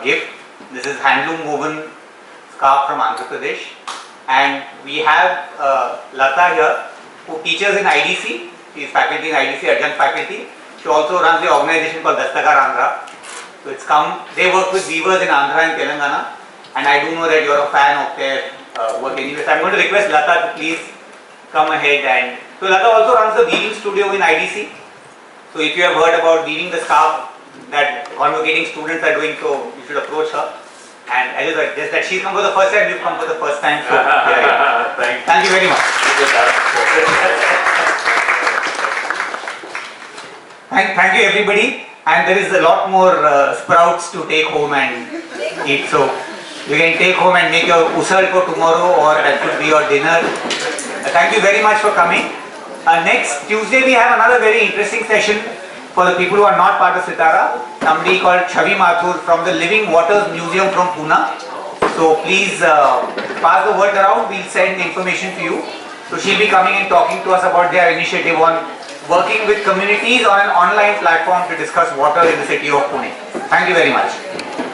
a gift. This is handloom woven scarf from Andhra Pradesh. And we have Lata here, who teaches in IDC. She is faculty in IDC, adjunct faculty. She also runs the organization called Dastakar Andhra. So they work with weavers in Andhra and Telangana. And I do know that you are a fan of their work anyway. So I'm going to request Lata to please come ahead. And so Lata also runs the weaving studio in IDC. So if you have heard about weaving the scarf that convocating students are doing, so you should approach her. And I just that she's come for the first time, you've come for the first time. So yeah. Thank you very much. Thank you everybody. And there is a lot more sprouts to take home and eat. So you can take home and make your usal for tomorrow, or that could be your dinner. Thank you very much for coming. Next Tuesday we have another very interesting session for the people who are not part of Sitara. Somebody called Chavi Mathur from the Living Waters Museum from Pune. So please pass the word around, we'll send information to you. So she'll be coming and talking to us about their initiative on working with communities on an online platform to discuss water in the city of Pune. Thank you very much.